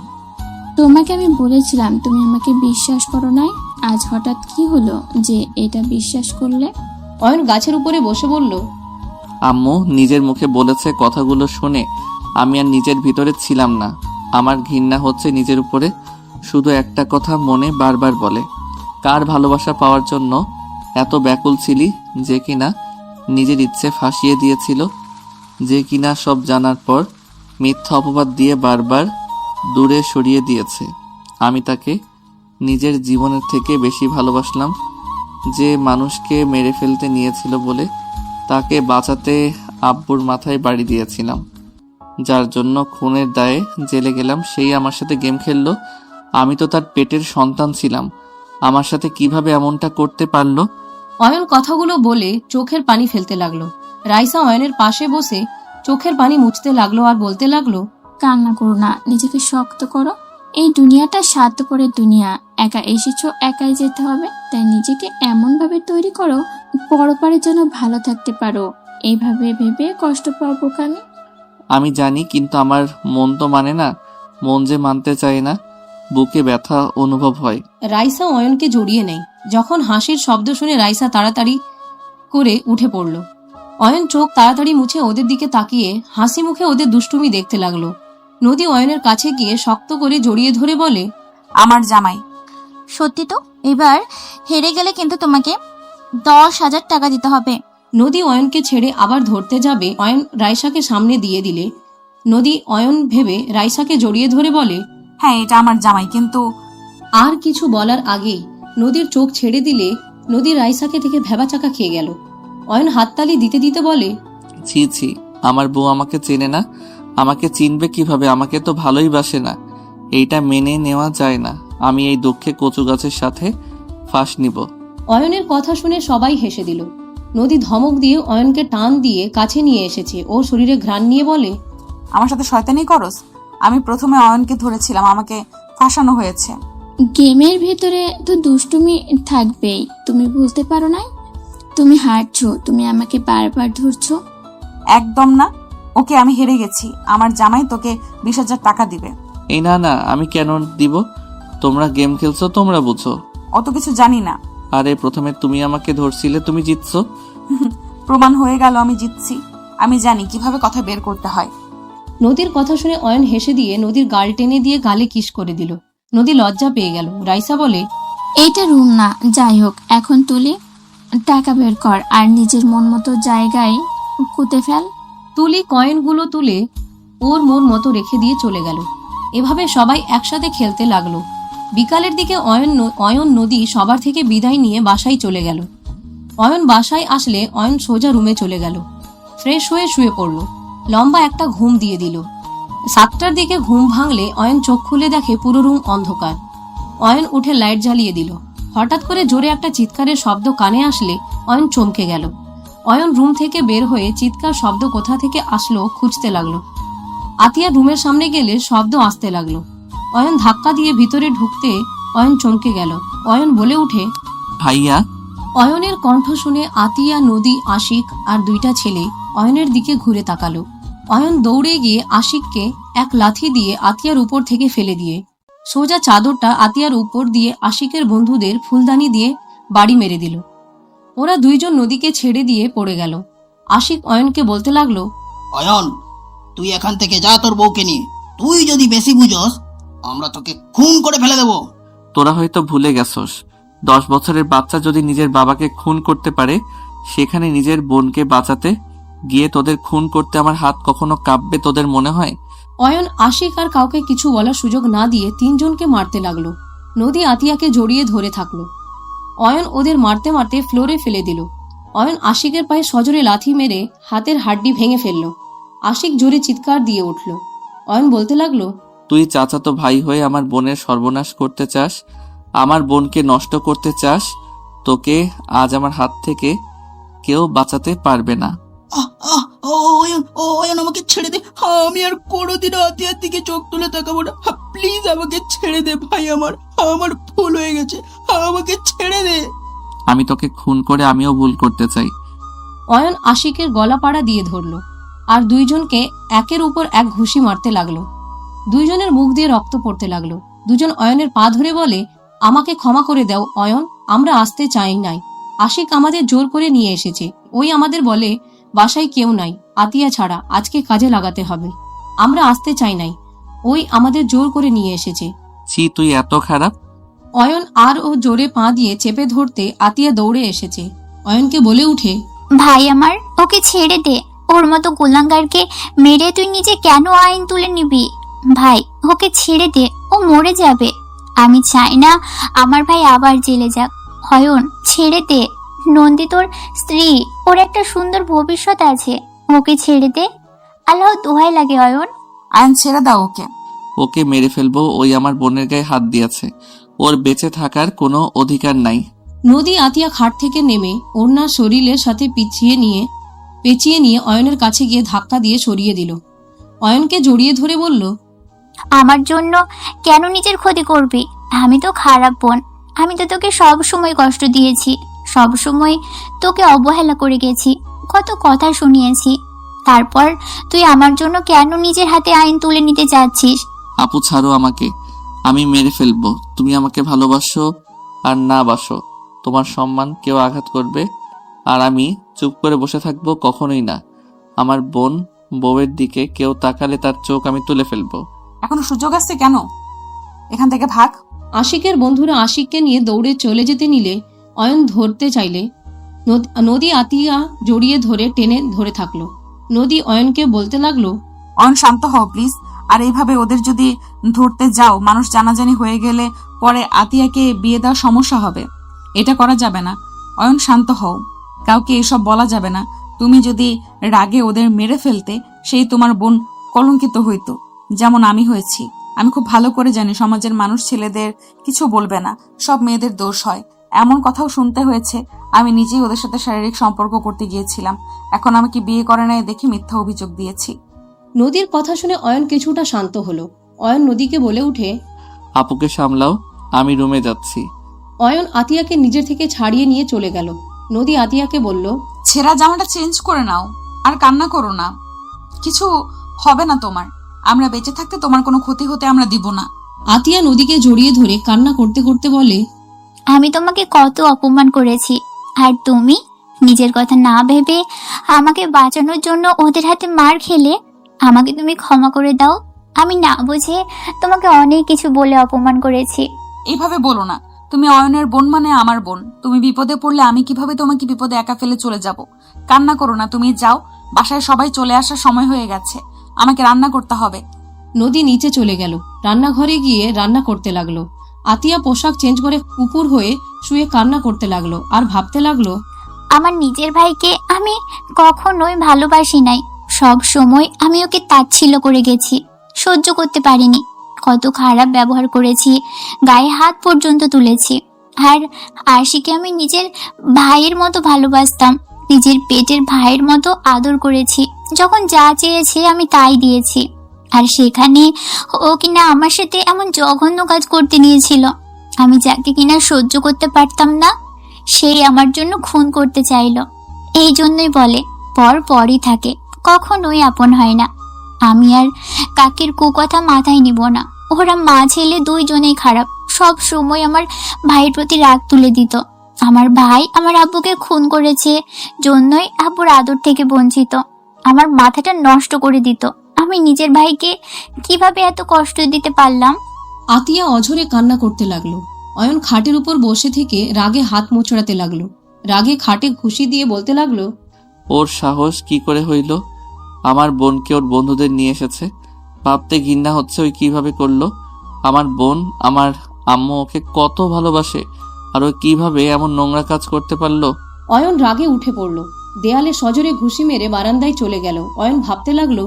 তোমাকে আমি বলেছিলাম তুমি আমাকে বিশ্বাস করো নাই। আজ হঠাৎ কি হলো যে এটা বিশ্বাস করলে? অয়ন গাছের উপরে বসে বলল, আম্মু নিজের মুখে বলেছে। কথাগুলো শুনে আমি আর নিজের ভিতরে ছিলাম না। আমার ঘৃণা হচ্ছে নিজের উপরে। শুধু একটা কথা মনে বারবার বলে, কার ভালোবাসা পাওয়ার জন্য এত ব্যাকুল ছিলি, যে কিনা নিজের ইচ্ছে ফাঁসিয়ে দিয়েছিল, যে কিনা সব জানার পর মিথ্যা অপবাদ দিয়ে বারবার দূরে সরিয়ে দিয়েছে। আমি তাকে নিজের জীবনের থেকে বেশি ভালোবাসলাম। যে মানুষকে মেরে ফেলতে নিয়েছিল বলে তাকে বাঁচাতে আব্বুর মাথায় বাড়ি দিয়েছিলাম। যার জন্য খুনের দায়ে জেলে গেলাম, সেই আমার সাথে গেম খেললো। আমি তো তার পেটের সন্তান ছিলাম। আমার সাথে কিভাবে এমনটা করতে পারলো? অয়ন কথাগুলো বলে চোখের পানি ফেলতে লাগলো। রাইসা অয়নের পাশে বসে চোখের পানি মুছতে লাগলো আর বলতে লাগলো, কান্না করো না, নিজেকে শক্ত করো। এই দুনিয়াটা স্বার্থপরের দুনিয়া। একা এসেছো, একাই যেতে হবে। তাই নিজেকে এমন ভাবে তৈরি করো পরপারের জন্য ভালো থাকতে পারো। এইভাবে ভেবে কষ্ট পাবো আমি। আমি জানি, কিন্তু আমার মন তো মানে না। মন যে মানতে চায় না, বুকে ব্যথা অনুভব হয়। রাইসা অয়নকে জড়িয়ে নেয়। যখন হাসির শব্দ শুনে রাইসা তাড়াতাড়ি করে উঠে পড়ল। অয়ন চোখ তাড়াতাড়ি মুছে ওদের দিকে তাকিয়ে হাসি মুখে ওদের দুষ্টুমি দেখতে লাগলো। নদী অয়নের কাছে গিয়ে শক্ত করে জড়িয়ে ধরে বলে, আমার জামাই। সত্যি তো? এবার হেরে গেলে কিন্তু তোমাকে 10,000 টাকা দিতে হবে। নদী অয়নকে ছেড়ে আবার ধরতে যাবে। অয়ন রাইসাকে সামনে দিয়ে দিলে নদী অয়ন ভেবে রাইসাকে জড়িয়ে ধরে বলে, হ্যাঁ, এটা আমার জামাই, কিন্তু আর কিছু বলার আগেই নদীর চোখ ছেড়ে দিলে নদী রাইসাকে থেকে ভেবাচাকা খেয়ে গেল। অয়ন হাততালি দিতে দিতে বলে, ছি ছি, আমার বউ আমাকে চেনে না। আমাকে চিনবে কিভাবে? আমাকে তো ভালোই বাসে না। এইটা মেনে নেওয়া যায় না। আমি এই দুঃখে কচু গাছের সাথে ফাঁস নিব। অয়নের কথা শুনে সবাই হেসে দিল। নদী ধমক দিয়ে অয়নকে টান দিয়ে কাছে নিয়ে এসেছে। ওর শরীরে ঘ্রাণ নিয়ে বলে, আমার সাথে শয়তানি করস? আমি প্রথমে অয়নকে ধরেছিলাম, আমাকে ফাঁসানো হয়েছে। গেমের ভেতরে তো দুষ্টুমি থাকবেই, তুমি বলতে পারো না? তুমি হারছো, তুমি আমাকে বারবার ধরছো। একদম না, ওকে আমি হেরে গেছি। আমার জামাই তোকে 20,000 টাকা দিবে। এই না না, আমি কেন দিব? তোমরা গেম খেলছো, তোমরা বুঝো। অত কিছু জানি না। আরে প্রথমে তুমি আমাকে ধরছিলে, তুমি জিতছো। প্রমাণ হয়ে গেল আমি জিতছি। আমি জানি কিভাবে কথা বের করতে হয়। নদীর কথা শুনে অয়ন হেসে দিয়ে নদীর গাল টেনে দিয়ে গালে কিস করে দিল। নদী লজ্জা পেয়ে গেল। রাইসা বলে, এইটা রুম না, যাই হোক এখন তুলি টাকা বের কর আর নিজের মন মতো জায়গায় কুতে ফেল। তুলি কয়েনগুলো তুলে ওর মন মতো রেখে দিয়ে চলে গেল। এভাবে সবাই একসাথে খেলতে লাগলো। বিকালের দিকে অয়ন নদী সবার থেকে বিদায় নিয়ে বাসায় চলে গেল। অয়ন বাসায় আসলে অয়ন সোজা রুমে চলে গেল। ফ্রেশ হয়ে শুয়ে পড়ল। লম্বা একটা ঘুম দিয়ে দিল। 7টার দিকে ঘুম ভাঙলে অয়ন চোখ খুলে দেখে পুরো রুম অন্ধকার। অয়ন উঠে লাইট জ্বালিয়ে দিল। হঠাৎ করে জোরে একটা চিৎকারের শব্দ কানে আসলে অয়ন চমকে গেল। অয়ন রুম থেকে বের হয়ে চিৎকার শব্দ কোথা থেকে আসলো খুঁজতে লাগলো। আতিয়া রুমের সামনে গেলে শব্দ আসতে লাগলো। অয়ন ধাক্কা দিয়ে ভিতরে ঢুকতে অয়ন চমকে গেল। অয়ন বলে উঠে, ভাইয়া। অয়নের কণ্ঠ শুনে আতিয়া, নদী, আশিক আর 2টা ছেলে অয়নের দিকে ঘুরে তাকালো। অয়ন দৌড়ে গিয়ে আশিককে এক লাথি দিয়ে আতিয়ার উপর থেকে ফেলে দিয়ে সোজা চাদরটা আতিয়ার উপর দিয়ে আশিকের বন্ধুদের ফুলদানি দিয়ে বাড়ি মেরে দিল। ওরা 2 জন নদীকে ছেড়ে দিয়ে পড়ে গেল। আশিক অয়নকে বলতে লাগলো, অয়ন, তুই এখান থেকে যা তোর বউকে নিয়ে। তুই যদি বেশি বুঝস, আমরা তোকে খুন করে ফেলে দেবো। তোরা হয়তো ভুলে গেছস, 10 বছরের বাচ্চা যদি নিজের বাবাকে খুন করতে পারে, সেখানে নিজের বোনকে বাঁচাতে গিয়ে তোদের খুন করতে আমার হাত কখনো কাঁপবে তোদের মনে হয়? অয়ন আশিক আর কাউকে কিছু বলার সুযোগ না দিয়ে 3 জনকে মারতে লাগলো। নদী আতিয়াকে জড়িয়ে ধরে থাকলো। অয়ন ওদের মারতে মারতে ফ্লোরে ফেলে দিল। অয়ন আশিকের পায়ে সজোরে লাথি মেরে হাতের হাড্ডি ভেঙে ফেলল। আশিক জোরে চিৎকার দিয়ে উঠল। অয়ন বলতে লাগলো, তুই চাচাতো ভাই হয়ে আমার বোনের সর্বনাশ করতে চাস, আমার বোনকে নষ্ট করতে চাস। তোকে আজ আমার হাত থেকে কেউ বাঁচাতে পারবে না। আহ আহ অয়ন আমাকে ছেড়ে দে। আমি আর কোনোদিনও আতিয়ার দিকে চোখ তুলে তাকাবো না। প্লিজ আমাকে ছেড়ে দে ভাই, আমার ভুল হয়ে গেছে, আমাকে ছেড়ে দে। আমি তোকে খুন করে আমিও ভুল করতে চাই। অয়ন আশিকের গলা পাড়া দিয়ে ধরল আর 2 জনকে একের উপর এক ঘুষি মারতে লাগলো। 2 জনের মুখ দিয়ে রক্ত পড়তে লাগলো। 2 জন অয়নের পা ধরে বলে, আমাকে ক্ষমা করে দাও অয়ন, আমরা আসতে চাই নাই। আশিক আমাদের জোর করে নিয়ে এসেছে। ওই আমাদের বলে বাসায় কেউ নাই আতিয়া ছাড়া, আজকে কাজে লাগাতে হবে। আমরা আসতে চাই নাই, ওই আমাদের জোর করে নিয়ে এসেছে। ছি, তুই এত খারাপ। অয়ন আর ও জোরে পা দিয়ে চেপে ধরতে আতিয়া দৌড়ে এসেছে। অয়নকে বলে উঠে, ভাই আমার, ওকে ছেড়ে দে। ওর মতো গোলাঙ্গারকে মেরে তুই নিজে কেন আইন তুলে নিবি? ভাই, ওকে ছেড়ে দে, ও মরে যাবে। আমি চাই না আমার ভাই আবার জেলে যাক। অয়ন, ছেড়ে দে। নন্দী তোর স্ত্রী, ওর একটা সুন্দর ভবিষ্যৎ আছে। ওকে ছেড়ে দে, আল্লাহ দোহাই লাগে অয়ন। আইন ছেড়ে দাও ওকে। ওকে মেরে ফেলবো, ওই আমার বোনের গায়ে হাত দিয়েছে, ওর বেঁচে থাকার কোনো অধিকার নাই। নদী আতিয়া খাট থেকে নেমে ওড়না শরীরের সাথে পেঁচিয়ে নিয়ে অয়নের কাছে গিয়ে ধাক্কা দিয়ে সরিয়ে দিল। অয়নকে জড়িয়ে ধরে বলল, আমার জন্য কেন নিজের ক্ষতি করবি? আমি তো খারাপ বোন। আমি তো তোকে সব সময় কষ্ট দিয়েছি, সব সময় তোকে অবহেলা করে গেছি, কত কথা শুনিয়েছি। তারপর তুই আমার জন্য কেন নিজের হাতে আইন তুলে নিতে চাচ্ছিস? আপু ছাড়ো আমাকে, আমি মেরে ফেলবো। তুমি আমাকে ভালোবাসো আর না বাসো, তোমার সম্মান কেউ আঘাত করবে আর আমি চুপ করে বসে থাকবো? কখনোই না। আমার বউয়ের দিকে কেউ তাকালে তার চোখ আমি তুলে ফেলবো। এখনো সুযোগ আসছে কেন? এখান থেকে ভাগ। আশিকের বন্ধুরা আশিককে নিয়ে দৌড়ে চলে যেতে নিলে অয়ন ধরতে চাইলে নদী আতিয়া জড়িয়ে ধরে টেনে ধরে থাকলো। নদী অয়নকে বলতে লাগলো, অয়ন শান্ত হও প্লিজ। আর এইভাবে ওদের যদি ধরতে যাও, মানুষ জানাজানি হয়ে গেলে পরে আতিয়াকে বিয়ে দেওয়ার সমস্যা হবে। এটা করা যাবে না। অয়ন শান্ত হও, কাউকে এসব বলা যাবে না। তুমি যদি রাগে ওদের মেরে ফেলতে, সেই তোমার বোন কলঙ্কিত হইতো, যেমন আমি হয়েছি। আমি খুব ভালো করে জানি সমাজের মানুষ ছেলেদের কিছু বলবে না, সব মেয়েদের দোষ হয়। এমন কথাও শুনতে হয়েছে আমি নিজেই ওদের সাথে শারীরিক সম্পর্ক করতে গিয়েছিলাম। এখন আমাকে বিয়ে করে নাই দেখে মিথ্যা অভিযোগ দিয়েছি। নদীর কথা শুনে অয়ন কিছুটা শান্ত হলো। অয়ন নদীকে বলে উঠে, আপুকে সামলাও, আমি রুমে যাচ্ছি। অয়ন আতিয়াকে নিজের থেকে ছাড়িয়ে নিয়ে চলে গেল। নদী আতিয়াকে বলল, ছেঁড়া জামাটা চেঞ্জ করে নাও, আর কান্না করো না, কিছু হবে না তোমার। আমরা বেঁচে থাকতে তোমার কোনো ক্ষতি হতে আমরা দিব না। আতিয়া নদীকে জড়িয়ে ধরে কান্না করতে করতে বলে, আমি তোমাকে কত অপমান করেছি, আর তুমি নিজের কথা না ভেবে আমাকে বাঁচানোর জন্য ওদের হাতে মার খেলে। আমাকে তুমি ক্ষমা করে দাও। আমি না বুঝে তোমাকে অনেক কিছু বলে অপমান করেছি। এইভাবে বলো না, তুমি অয়নের বোন মানে আমার বোন। তুমি বিপদে পড়লে আমি কিভাবে তোমাকে বিপদে একা ফেলে চলে যাব? কান্না করো না, তুমি যাও, বাসায় সবাই চলে আসার সময় হয়ে গেছে, আমাকে রান্না করতে হবে। নদী নিচে চলে গেল, রান্নাঘরে গিয়ে রান্না করতে লাগলো। আতিয়া পোশাক চেঞ্জ করে কুকুর হয়ে শুয়ে কান্না করতে লাগলো আর ভাবতে লাগলো, আমার নিজের ভাইকে আমি কখনোই ভালোবাসি নাই। সব সময় আমি ওকে তাচ্ছিল্য করে গেছি, সহ্য করতে পারিনি। কত খারাপ ব্যবহার করেছি, গায়ে হাত পর্যন্ত তুলেছি। আর আশিকে আমি নিজের ভাইয়ের মতো ভালোবাসতাম, নিজের পেটের ভাইয়ের মতো আদর করেছি। যখন যা চেয়েছে আমি তাই দিয়েছি, আর সেখানে ও কিনা আমার সাথে এমন জঘন্য কাজ করতে নিয়েছিল। আমি যাকে কিনা সহ্য করতে পারতাম না, সেই আমার জন্য খুন করতে চাইলো। এই জন্যই বলে পর পরই থাকে, কখনোই আপন হয় না। আমি আর কাকের কুকথা মাথায় নিব না। ওরা মা ছেলে দুইজনেই খারাপ, সব সময় আমার ভাইয়ের প্রতি রাগ তুলে দিত। আমার ভাই আমার আব্বুকে খুন করেছে জন্যই আব্বুর আদর থেকে বঞ্চিত। আমার মাথাটা নষ্ট করে দিত। আমি নিজের ভাইকে কিভাবে এত কষ্ট দিতে পারলাম? আতিয়া অঝরে কান্না করতে লাগলো। অয়ন খাটের উপর বসে থেকে রাগে হাত মোচড়াতে লাগলো। রাগে খাটে ঘুষি দিয়ে বলতে লাগলো, ওর সাহস কি করে হইল? আমার বোনকে ওর বন্ধুদের নিয়ে এসেছে, ভাবতে ঘৃণা হচ্ছে ওই কিভাবে করলো। আমার বোন, আমার আম্মু ওকে কত ভালোবাসে, আর ও কিভাবে এমন নোংরা কাজ করতে পারলো? অয়ন রাগে উঠে পড়ল, দেয়ালে সজোরে ঘুষি মেরে বারান্দায় চলে গেল। অয়ন ভাবতে লাগলো,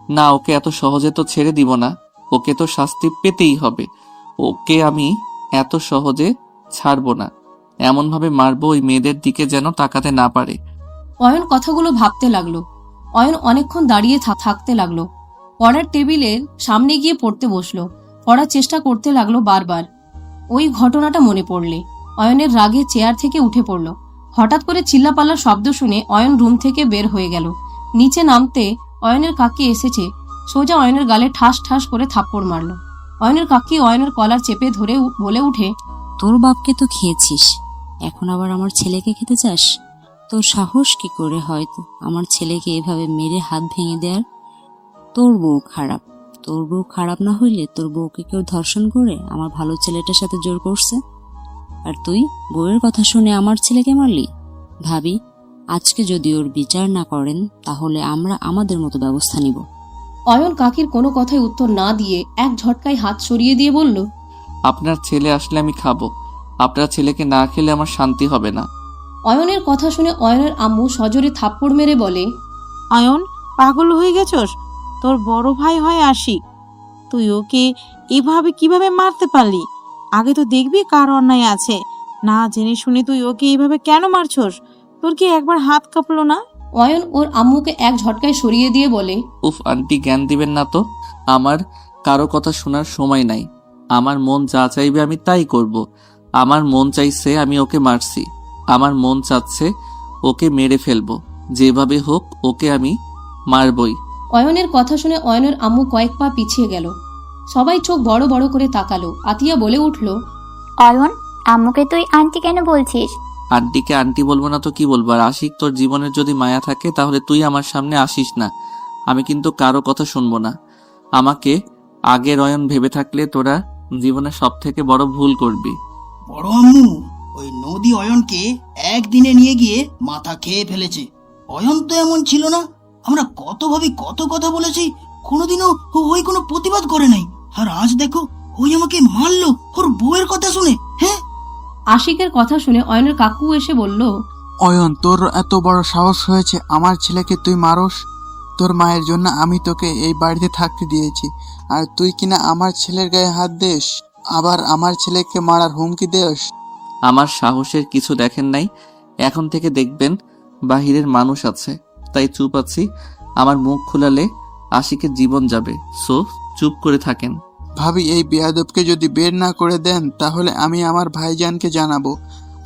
না, ওকে এত সহজে তো ছেড়ে দিব না, ওকে তো শাস্তি পেতেই হবে। ওকে আমি এত সহজে ছাড়বো না, এমনভাবে মারবো ওই মেয়েদের দিকে যেন তাকাতে না পারে। অয়ন কথাগুলো ভাবতে লাগলো। অয়ন অনেকক্ষণ দাঁড়িয়ে থাকতে লাগলো। পড়ার টেবিলের সামনে গিয়ে পড়তে বসলো। পড়ার চেষ্টা করতে লাগলো বারবার। ওই ঘটনাটা মনে পড়লে অয়নের রাগে চেয়ার থেকে উঠে পড়ল। হঠাৎ করে চিল্লাপাল্লার শব্দ শুনে অয়ন রুম থেকে বের হয়ে গেল। নিচে নামতে অয়নের কাকি এসেছে, সোজা অয়নের গালে ঠাস ঠাস করে থাপ্পড় মারল। অয়নের কাকি অয়নের কলার চেপে ধরে বলে উঠে, তোর বাপকে তো খেয়েছিস, এখন আবার আমার ছেলেকে খেতে চাস? তোর সাহস কি করে হয় তো আমার ছেলেকে এভাবে মেরে হাত ভেঙে দেওয়ার? তোর বউ খারাপ। তোর বউ খারাপ না হইলে তোর বউকে কেউ ধর্ষণ করে আমার ভালো ছেলেটার সাথে জোর করছে, আর তুই বউয়ের কথা শুনে আমার ছেলেকে মারলি? ভাবি, আজকে যদি ওর বিচার না করেন তাহলে আমরা আমাদের মতো ব্যবস্থা নিব। অয়ন কাকির কোনো কথায় উত্তর না দিয়ে এক ঝটকায় হাত সরিয়ে দিয়ে বলল, আপনার ছেলে আসলে আমি খাবো, আপনার ছেলেকে না খেলে আমার শান্তি হবে না। অয়নের কথা শুনে অয়নের আম্মু সজোরে থাপ্পড় মেরে বলে, অয়ন, পাগল হয়ে গেছস? তোর বড় ভাই হয় আশিক, তুই ওকে এভাবে কিভাবে মারতে পারলি? আগে তো দেখবি কার অন্যায় আছে। না জেনে শুনে তুই ওকে এইভাবে কেন মারছস? তোর কি একবার হাত কাঁপলো না? অয়ন ওর আম্মুকে এক ঝটকায় সরিয়ে দিয়ে বলে, উফ আন্টি, জ্ঞান দিবেন না তো। আমার কারো কথা শোনার সময় নাই। আমার মন যা চাইবে আমি তাই করব। আমার মন চাইছে আমি ওকে মারছি, আমার মন চাচ্ছে ওকে মেরে ফেলবো। যেভাবে হোক ওকে আমি মারবই। অয়নের কথা শুনে অয়নের আম্মু কয়েক পা পিছিয়ে গেল। সবাই চোখ বড় বড় করে তাকালো। আতিয়া বলে উঠল, অয়ন, আম্মুকে তুই আন্টি কেন বলছিস? আন্টিকে আন্টি বলবো না তো কি বলবো? আর আশিক, তোর জীবনের যদি মায়া থাকে তাহলে তুই আমার সামনে আসিস না। আমি কিন্তু কারো কথা শুনবো না। আমাকে আগের অয়ন ভেবে থাকলে তোরা জীবনে সব থেকে বড় ভুল করবি। বড় আম্মু, ওই নদী অয়নকে একদিনে নিয়ে গিয়ে মাথা খেয়ে ফেলেছে। অয়ন তো এমন ছিল না। আমরা কত ভাবি, কত কথা বলেছি, কোনোদিনও ওই কোনো প্রতিবাদ করে নাই। আর আজ দেখো, ওই আমাকে মারলো ওর বউয়ের কথা শুনে। হ্যাঁ, আশিকের কথা শুনে অয়নের কাকু এসে বলল, অয়ন, তোর এত বড় সাহস হয়েছে আমার ছেলেকে তুই মারস? তোর মায়ের জন্য আমি তোকে এই বাড়িতে থাকতে দিয়েছি, আর তুই কিনা আমার ছেলের গায়ে হাত দিস, আবার আমার ছেলেকে মারার হুমকি দেস। আমার সাহসের কিছু দেখেন নাই, এখন থেকে দেখবেন বাহিরের মানুষ আছে, তাই চুপ আছি। আমার মুখ খোলালে আশিকের জীবন যাবে, সো চুপ করে থাকেন। ভাবি, এই বেয়াদবকে যদি বের না করে দেন তাহলে আমি আমার ভাইজানকে জানাবো।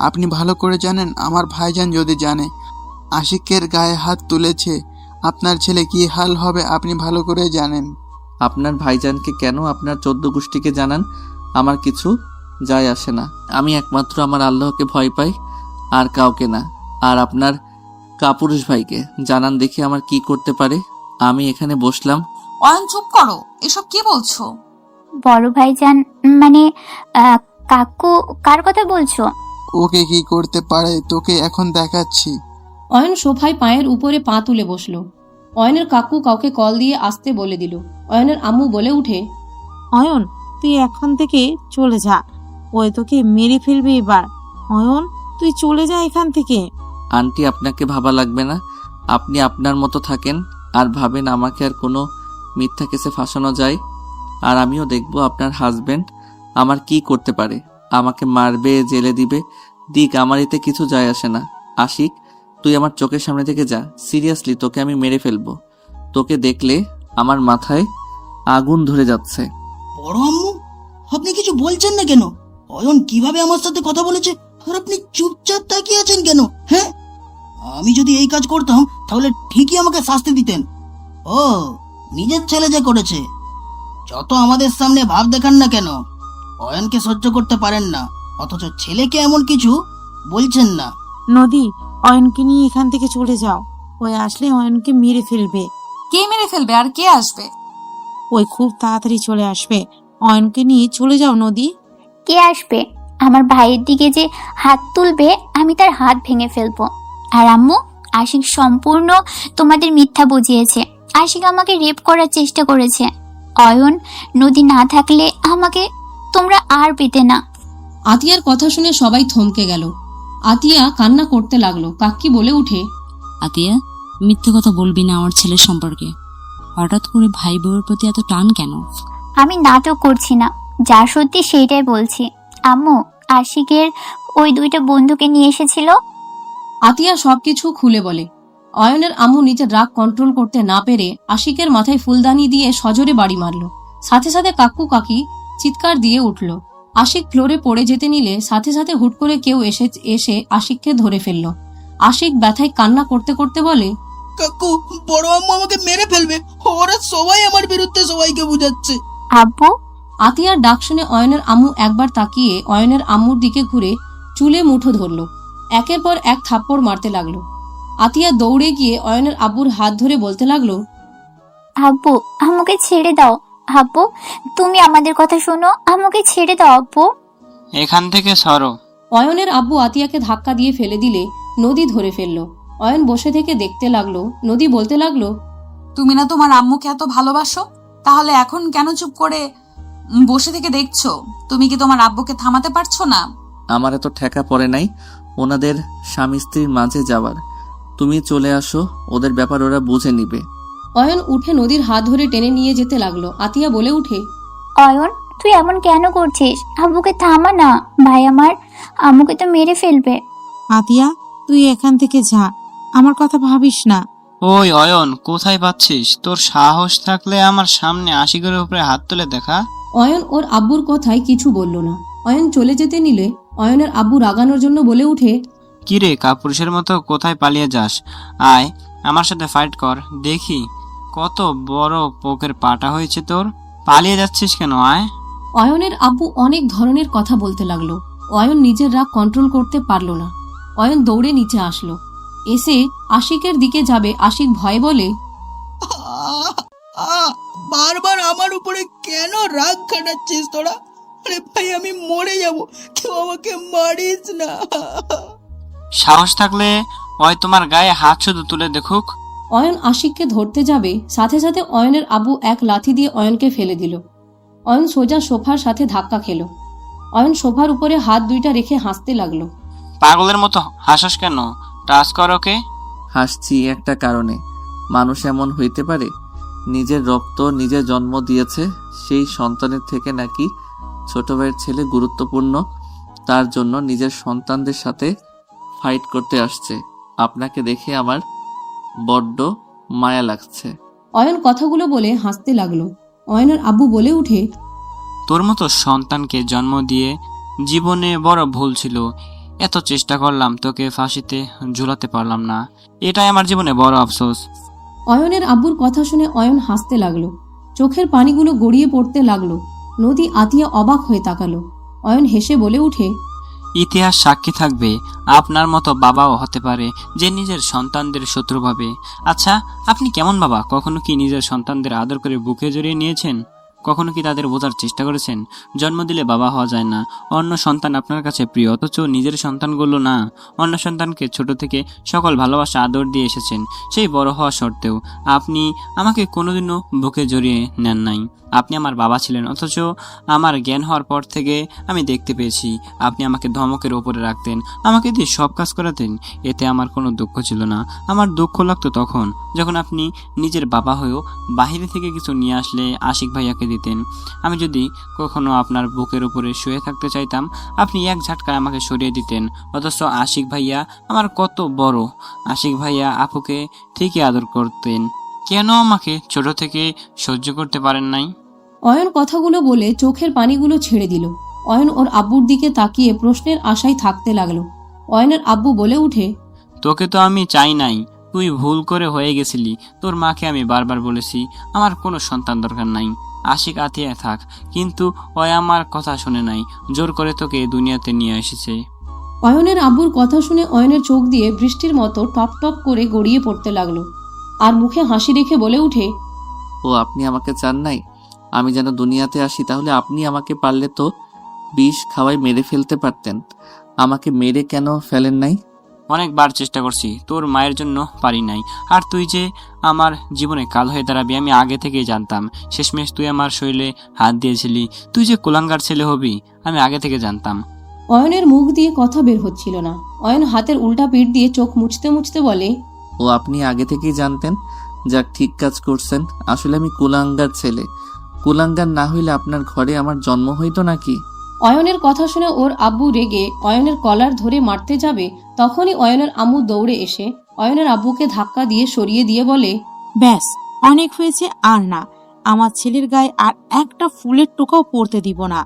আপনি ভালো করে জানেন, আমার ভাইজান যদি জানে আশিকের গায়ে হাত তুলেছে, আপনার ছেলে কি হাল হবে আপনি ভালো করে জানেন। আপনার ভাইজানকে কেন আপনার 14 গোষ্ঠীকে জানান, আমার কিছু যায় আসে না। আমি একমাত্র আমার আল্লাহকে ভয় পাই, আর কাউকে না। আর আপনার কাপুরুষ ভাইকে জানান দেখি আমার কি করতে পারে। আমি এখানে বসলাম। অয়ন চুপ করো, এসব কি বলছো? বড় ভাইজান মানে কাকু, কার কথা বলছো? ওকে কি করতে পারে তোকে এখন দেখাচ্ছি। অয়ন সোফায় পায়ের উপরে পা তুলে বসলো। অয়নের কাকু কাউকে কল দিয়ে আসতে বলে দিল। অয়নের আম্মু বলে উঠে, অয়ন তুই এখন থেকে চলে যা, ওই তোকে মেরে ফেলবে এবার। অয়ন তুই চলে যা এখান থেকে। আন্টি, আপনাকে ভাবা লাগবে না, আপনি আপনার মতো থাকেন আর ভাবেন আমাকে আর কোনো মিথ্যা কেসে ফাঁসানো যায়। আর আমিও দেখব আপনার হাজবেন্ড আমার কি করতে পারে। আমাকে মারবে, জেলে দিবে, দিক, আমার এতে কিছু যায় আসে না। আশিক, তুই আমার চোখের সামনে থেকে যা। সিরিয়াসলি, তোকে আমি মেরে ফেলবো। তোকে দেখলে আমার মাথায় আগুন ধরে যাচ্ছে। বড় আম্মু, আপনি কিছু বলছেন না কেন? অয়ন কিভাবে আমার সাথে কথা বলেছে আর আপনি চুপচাপ তাকিয়ে আছেন কেন? হ্যাঁ, আমি যদি এই কাজ করতাম তাহলে ঠিকই আমাকে শাস্তি দিতেন। ও, নিজের ছেলে যে করেছে, যত আমাদের সামনে ভাব দেখান না কেন, অয়নকে সহ্য করতে পারেন না, অথচ ছেলেকে এমন কিছু বলছেন না। নদী, অয়নকে নিয়ে এখান থেকে চলে যাও, ওই আসলে অয়নকে মেরে ফেলবে। কে মেরে ফেলবে আর কে আসবে? ওই খুব তাড়াতাড়ি চলে আসবে, অয়নকে নিয়ে চলে যাও নদী। কে আসবে? আমার ভাইয়ের দিকে যে হাত তুলবে আমি তার হাত ভেঙে ফেলবো। আর আম্মু, আশিক সম্পূর্ণ তোমাদের মিথ্যা বুঝিয়েছে। আশিক আমাকে রেপ করার চেষ্টা করেছে। অয়ন, নদী না থাকলে আমাকে তোমরা আর পেতে না। আতিয়ার কথা শুনে সবাই থমকে গেল। আতিয়া কান্না করতে লাগলো। কাক্কি বলে উঠে, আতিয়া, মিথ্যে কথা বলবি না আমার ছেলের সম্পর্কে। হঠাৎ করে ভাই বউয়ের প্রতি এত টান কেন? আমি নাটক করছি না, যা সত্যি সেইটাই বলছি। আম্মু, আশিকের ওই দুইটা বন্ধুকে নিয়ে এসেছিল। আতিয়া সবকিছু খুলে বলে। অয়নের আম্মু নিজের রাগ কন্ট্রোল করতে না পেরে আশিকের মাথায় ফুলদানি দিয়ে সজোরে বাড়ি মারল। সাথে সাথে কাকু কাকি চিৎকার দিয়ে উঠল। আশিক ফ্লোরে পড়ে যেতে নিলে সাথে সাথে হুট করে কেউ এসে আশিককে ধরে ফেলল। আশিক ব্যথায় কান্না করতে করতে বলে, কাকু, বড় আম্মু আমাকে মেরে ফেলবে, ওরা সবাই আমার বিরুদ্ধে সবাইকে বুঝাচ্ছে। আব্বু, আতিয়ার ডাক শুনে অয়নের আম্মু একবার তাকিয়ে অয়নের আম্মুর দিকে ঘুরে চুলে মুঠো ধরল। একের পর এক থাপ্পড় মারতে লাগলো। আতিয়া দৌড়ে গিয়ে অয়নের আব্বুর হাত ধরে বলতে লাগলো, আব্বু আমাকে ছেড়ে দাও। আব্বু, তুমি আমাদের কথা শোনো, আমাকে ছেড়ে দাও আব্বু। এখান থেকে সরো। অয়নের আব্বু আতিয়াকে ধাক্কা দিয়ে ফেলে দিলে নদী ধরে ফেললো। অয়ন বসে থেকে দেখতে লাগলো। নদী বলতে লাগলো, তুমি না তোমার আম্মুকে এত ভালোবাসো, তাহলে এখন কেন চুপ করে বসে থেকে দেখছো? তুমি কি তোমার আব্বুকে থামাতে পারছো না? আমার এত ঠেকা পড়ে নাই ওনাদের স্বামী স্ত্রীর মাঝে যাওয়ার। তুমি চলে আসো, ওদের ব্যাপার ওরা বুঝে নিবে। অয়ন উঠে নদীর হাত ধরে টেনে নিয়ে যেতে লাগলো। আতিয়া বলে উঠে, অয়ন, তুই এমন কেন করছিস? আব্বুকে থামা না, ভাই আমার আম্মুকে তো মেরে ফেলবে। আতিয়া, তুই এখান থেকে যা, আমার কথা ভাবিস না। ওই অয়ন, কোথায় পাচ্ছিস? তোর সাহস থাকলে আমার সামনে আশিকের উপরে হাত তুলে দেখা। অয়ন ওর আব্বুর কথায় কিছু বলল না। অয়ন চলে যেতে নিলে অয়নের আব্বু রাগানোর জন্য বলে উঠে, কিরে, কাপুরুষের মতো কোথায় পালিয়ে যাস? আয় আমার সাথে ফাইট কর, দেখি কত বড় পোকের পাটা হয়েছে তোর। পালিয়ে যাচ্ছিস কেন? আয়। অয়নের আব্বু অনেক ধরনের কথা বলতে লাগলো। অয়ন নিজের রাগ কন্ট্রোল করতে পারল না। অয়ন দৌড়ে নিচে আসলো। এসে আশিকের দিকে যাবে। আশিক ভয়ে বলে, বারবার আমার উপরে কেন রাগ খাটাচ্ছিস তোরা? আরে ভাই, আমি মরে যাব, কেউ আমাকে মারিস না। সাহস থাকলে ওই তোমার গায়ে হাত শুধু তুলে দেখুক। অয়ন আশিককে ধরতে যাবে, সাথে সাথে অয়নের আব্বু এক লাথি দিয়ে অয়নকে ফেলে দিল। অয়ন সোজা সোফার সাথে ধাক্কা খেল। অয়ন সোফার উপরে হাত দুইটা রেখে হাসতে লাগলো। পাগলের মতো হাসস কেন? টাচ কর ওকে। হাসছি একটা কারণে, মানুষ এমন হইতে পারে নিজের রক্ত নিজে জন্ম দিয়েছে, সেই সন্তানের থেকে নাকি ছোট ভাইয়ের ছেলে গুরুত্বপূর্ণ, তার জন্য নিজের সন্তানদের সাথে ফাইট করতে আসছে। আপনাকে দেখে আমার বড্ড মায়া লাগছে। অয়ন কথাগুলো বলে হাসতে লাগলো। অয়নের আব্বু বলে উঠে, তোর মতো সন্তানকে জন্ম দিয়ে জীবনে বড় ভুল ছিল। এত চেষ্টা করলাম তোকে ফাঁসিতে ঝুলাতে পারলাম না, এটাই আমার জীবনে বড় আফসোস। অয়নের আব্বুর কথা শুনে অয়ন হাসতে লাগলো, চোখের পানিগুলো গড়িয়ে পড়তে লাগলো। নদী আতিয়া অবাক হয়ে তাকালো। অয়ন হেসে বলে উঠে, ইতিহাস সাক্ষী থাকবে, আপনার মতো বাবাও হতে পারে যে নিজের সন্তানদের শত্রু ভাবে। আচ্ছা, আপনি কেমন বাবা? কখনো কি নিজের সন্তানদের আদর করে বুকে জড়িয়ে নিয়েছেন? কখনো কি তাদের বোঝার চেষ্টা করেছেন? জন্ম দিলে বাবা হওয়া যায় না, অন্য সন্তান আপনার কাছে প্রিয়, অথচ নিজের সন্তানগুলো না। অন্য সন্তানকে ছোট থেকে সকল ভালোবাসা আদর দিয়ে এসেছেন, সেই বড় হওয়া সত্ত্বেও আপনি আমাকে কোনোদিনও বুকে জড়িয়ে নেন নাই। আপনি আমার বাবা ছিলেন, অথচ আমার জ্ঞান হওয়ার পর থেকে আমি দেখতে পেয়েছি আপনি আমাকে ধমকের ওপরে রাখতেন, আমাকে দিয়ে সব কাজ করাতেন। এতে আমার কোনো দুঃখ ছিল না। আমার দুঃখ লাগতো তখন যখন আপনি নিজের বাবা হয়েও বাহিরে থেকে কিছু নিয়ে আসলে আশিক ভাইয়াকে দিতেন। আমি যদি কখনো আপনার বুকের উপরে শুয়ে থাকতে চাইতাম, আপনি এক ঝাটকায় আমাকে সরিয়ে দিতেন। অথচ আশিক ভাইয়া আমার কত বড়, আশিক ভাইয়া আপুকে ঠিকই আদর করতেন। কেন আমাকে ছোট থেকে সহ্য করতে পারেন নাই? অয়ন কথাগুলো বলে চোখের পানিগুলো ছেড়ে দিল। অয়ন ওর আব্বুর দিকে তাকিয়ে প্রশ্নের আশায় থাকতে লাগলো। অয়নের আব্বু বলে উঠে, তোকে তো আমি চাই নাই, তুই ভুল করে হয়ে গেছিলি। তোর মাকে আমি বারবার বলেছি আমার কোনো সন্তান দরকার নাই, আশিক আতিয়া থাক, কিন্তু ওই আমার কথা শুনে নাই, জোর করে তোকে দুনিয়াতে নিয়ে এসেছে। অয়নের আব্বুর কথা শুনে অয়নের চোখ দিয়ে বৃষ্টির মতো টপ টপ করে গড়িয়ে পড়তে লাগলো, আর মুখে হাসি রেখে বলে উঠে, ও আপনি আমাকে চান নাই আমি যেন দুনিয়াতে আসি? তাহলে আপনি আমাকে পারলে তো বিষ খাওয়াই মেরে ফেলতে পারতেন, আমাকে মেরে কেন ফেলেন নাই? অনেকবার চেষ্টা করছি, তোর মায়ের জন্য পারি নাই। আর তুই যে আমার জীবনে কাল হয়ে দাঁড়াবি আমি আগে থেকেই জানতাম। শেষমেশ তুই আমার শরীরে হাত দিয়েছিলি, তুই যে কুলাঙ্গার ছেলে হবি আমি আগে থেকে জানতাম। অয়নের মুখ দিয়ে কথা বের হচ্ছিল না। অয়ন হাতের উল্টা পিঠ দিয়ে চোখ মুছতে মুছতে বলে, ও আপনি আগে থেকেই জানতেন? যাক, ঠিক কাজ করছেন। আসলে আমি কুলাঙ্গার ছেলে, কুলাঙ্গার না হইলে আপনার ঘরে আমার জন্ম হইতো নাকি? অয়নের কথা শুনে ওর আব্বু রেগে অয়নের কলার ধরে মারতে যাবে, তখনই অয়নের আম্মু দৌড়ে এসে অয়নের আব্বুকে ধাক্কা দিয়ে সরিয়ে দিয়ে বলে, ব্যাস, অনেক হয়েছে, আর না। আমার ছেলের গায়ে আর একটা ফুলের টোকাও পড়তে দিব না।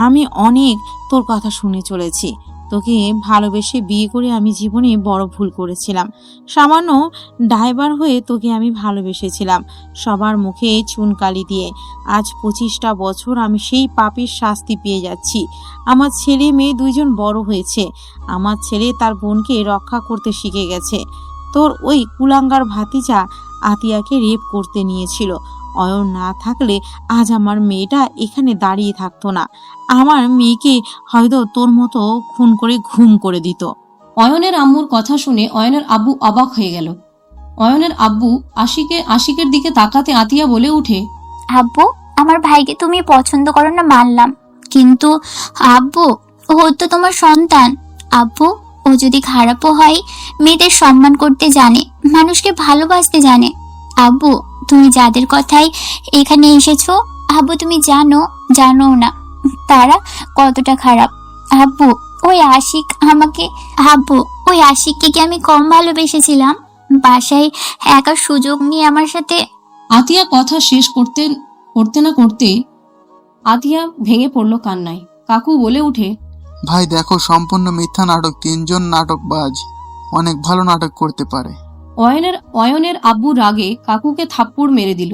আমি অনেক তোর কথা শুনে চলেছি। তোকে ভালোবেসে বিয়ে করে আমি জীবনে বড় ভুল করেছিলাম। সামান্য ড্রাইভার হয়ে তোকে আমি ভালোবেসেছিলাম, সবার মুখে চুনকালি দিয়ে। আজ 25টা বছর আমি সেই পাপের শাস্তি পেয়ে যাচ্ছি। আমার ছেলে মেয়ে দুইজন বড় হয়েছে, আমার ছেলে তার বোনকে রক্ষা করতে শিখে গেছে। তোর ওই কুলাঙ্গার ভাতিজা আতিয়াকে রেপ করতে নিয়েছিল। অয়ন না থাকলে আজ আমার মেয়েটা এখানে দাঁড়িয়ে থাকতো না। আমার মেয়েকে হয়তো তোর মতো খুন করে ঘুম করে দিত। অয়নের আম্মুর কথা শুনে অয়নের আব্বু অবাক হয়ে গেল। অয়নের আব্বু আশিকের দিকে তাকাতে আতিয়া বলে উঠে, আব্বু, আমার ভাইকে তুমি পছন্দ করো না মানলাম, কিন্তু আব্বু, ও তো তোমার সন্তান। আব্বু, ও যদি খারাপও হয় মেয়েদের সম্মান করতে জানে, মানুষকে ভালোবাসতে জানে। আব্বু, তুমি যাদের কথাই এখানে এসেছো, আব্বু তুমি জানো না তারা কতটা খারাপ। আব্বু, ওই আশিককে কি আমি কম ভালোবেসেছিলাম? বাসায় একা সুযোগ নিয়ে আমার সাথে। আতিয়া কথা শেষ করতে না করতে আতিয়া ভেঙে পড়ল কান্নায়। কাকু বলে উঠে, ভাই দেখো, সম্পূর্ণ মিথ্যা নাটক। 3জন নাটকবাজ অনেক ভালো নাটক করতে পারে। অয়নের আব্বু রাগে কাকুকে থাপ্পড় মেরে দিল।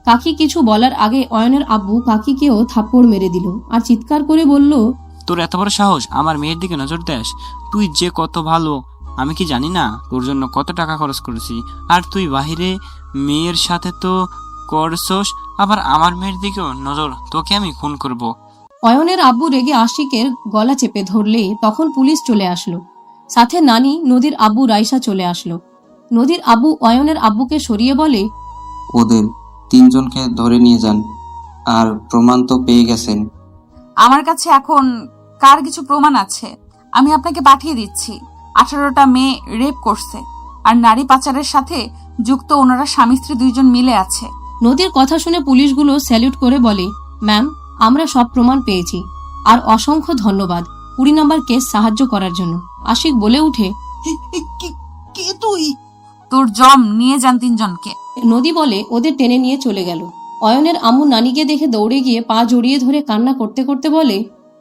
কাকি কিছু বলার আগে অয়নের আব্বু কাকিকেও থাপ্পড় মেরে দিল আর চিৎকার করে বলল, তোর এত বড় সাহস আমার মেয়ের দিকে নজর দেস? তুই যে কত ভালো আমি কি জানি না? তোর জন্য কত টাকা খরচ করেছি, আর তুই বাহিরে মেয়ের সাথে তো করছস, আবার আমার মেয়ের দিকেও নজর। তোকে আমি খুন করব। অয়নের আব্বু রেগে আশিকের গলা চেপে ধরলে তখন পুলিশ চলে আসলো। সাথে নানি, নদীর আব্বু রাইসা চলে আসলো। নদীর আব্বু অয়নের আব্বুকে সরিয়ে বলে, ওদের 3জনকে ধরে নিয়ে যান, আর প্রমাণ তো পেয়ে গেছেন। আমার কাছে এখন কার কিছু প্রমাণ আছে আমি আপনাকে পাঠিয়ে দিচ্ছি। 18টা মেয়ে রেপ করছে, আর নারী পাচারের সাথে যুক্ত ওনারা স্বামী স্ত্রী 2জন মিলে আছে। নদীর কথা শুনে পুলিশগুলো স্যালুট করে বলে, ম্যাম, আমরা সব প্রমাণ পেয়েছি, আর অসংখ্য ধন্যবাদ 20 নম্বর কেস সাহায্য করার জন্য। আশিক বলে উঠে, কে তুই? তোর জম নিয়ে যান 3জনকে। নদী বলে ওদের টেনে নিয়ে চলে গেল। অয়নের আম্মু নানিকে দেখে দৌড়ে গিয়ে পা জড়িয়ে ধরে কান্না করতে করতে বলে,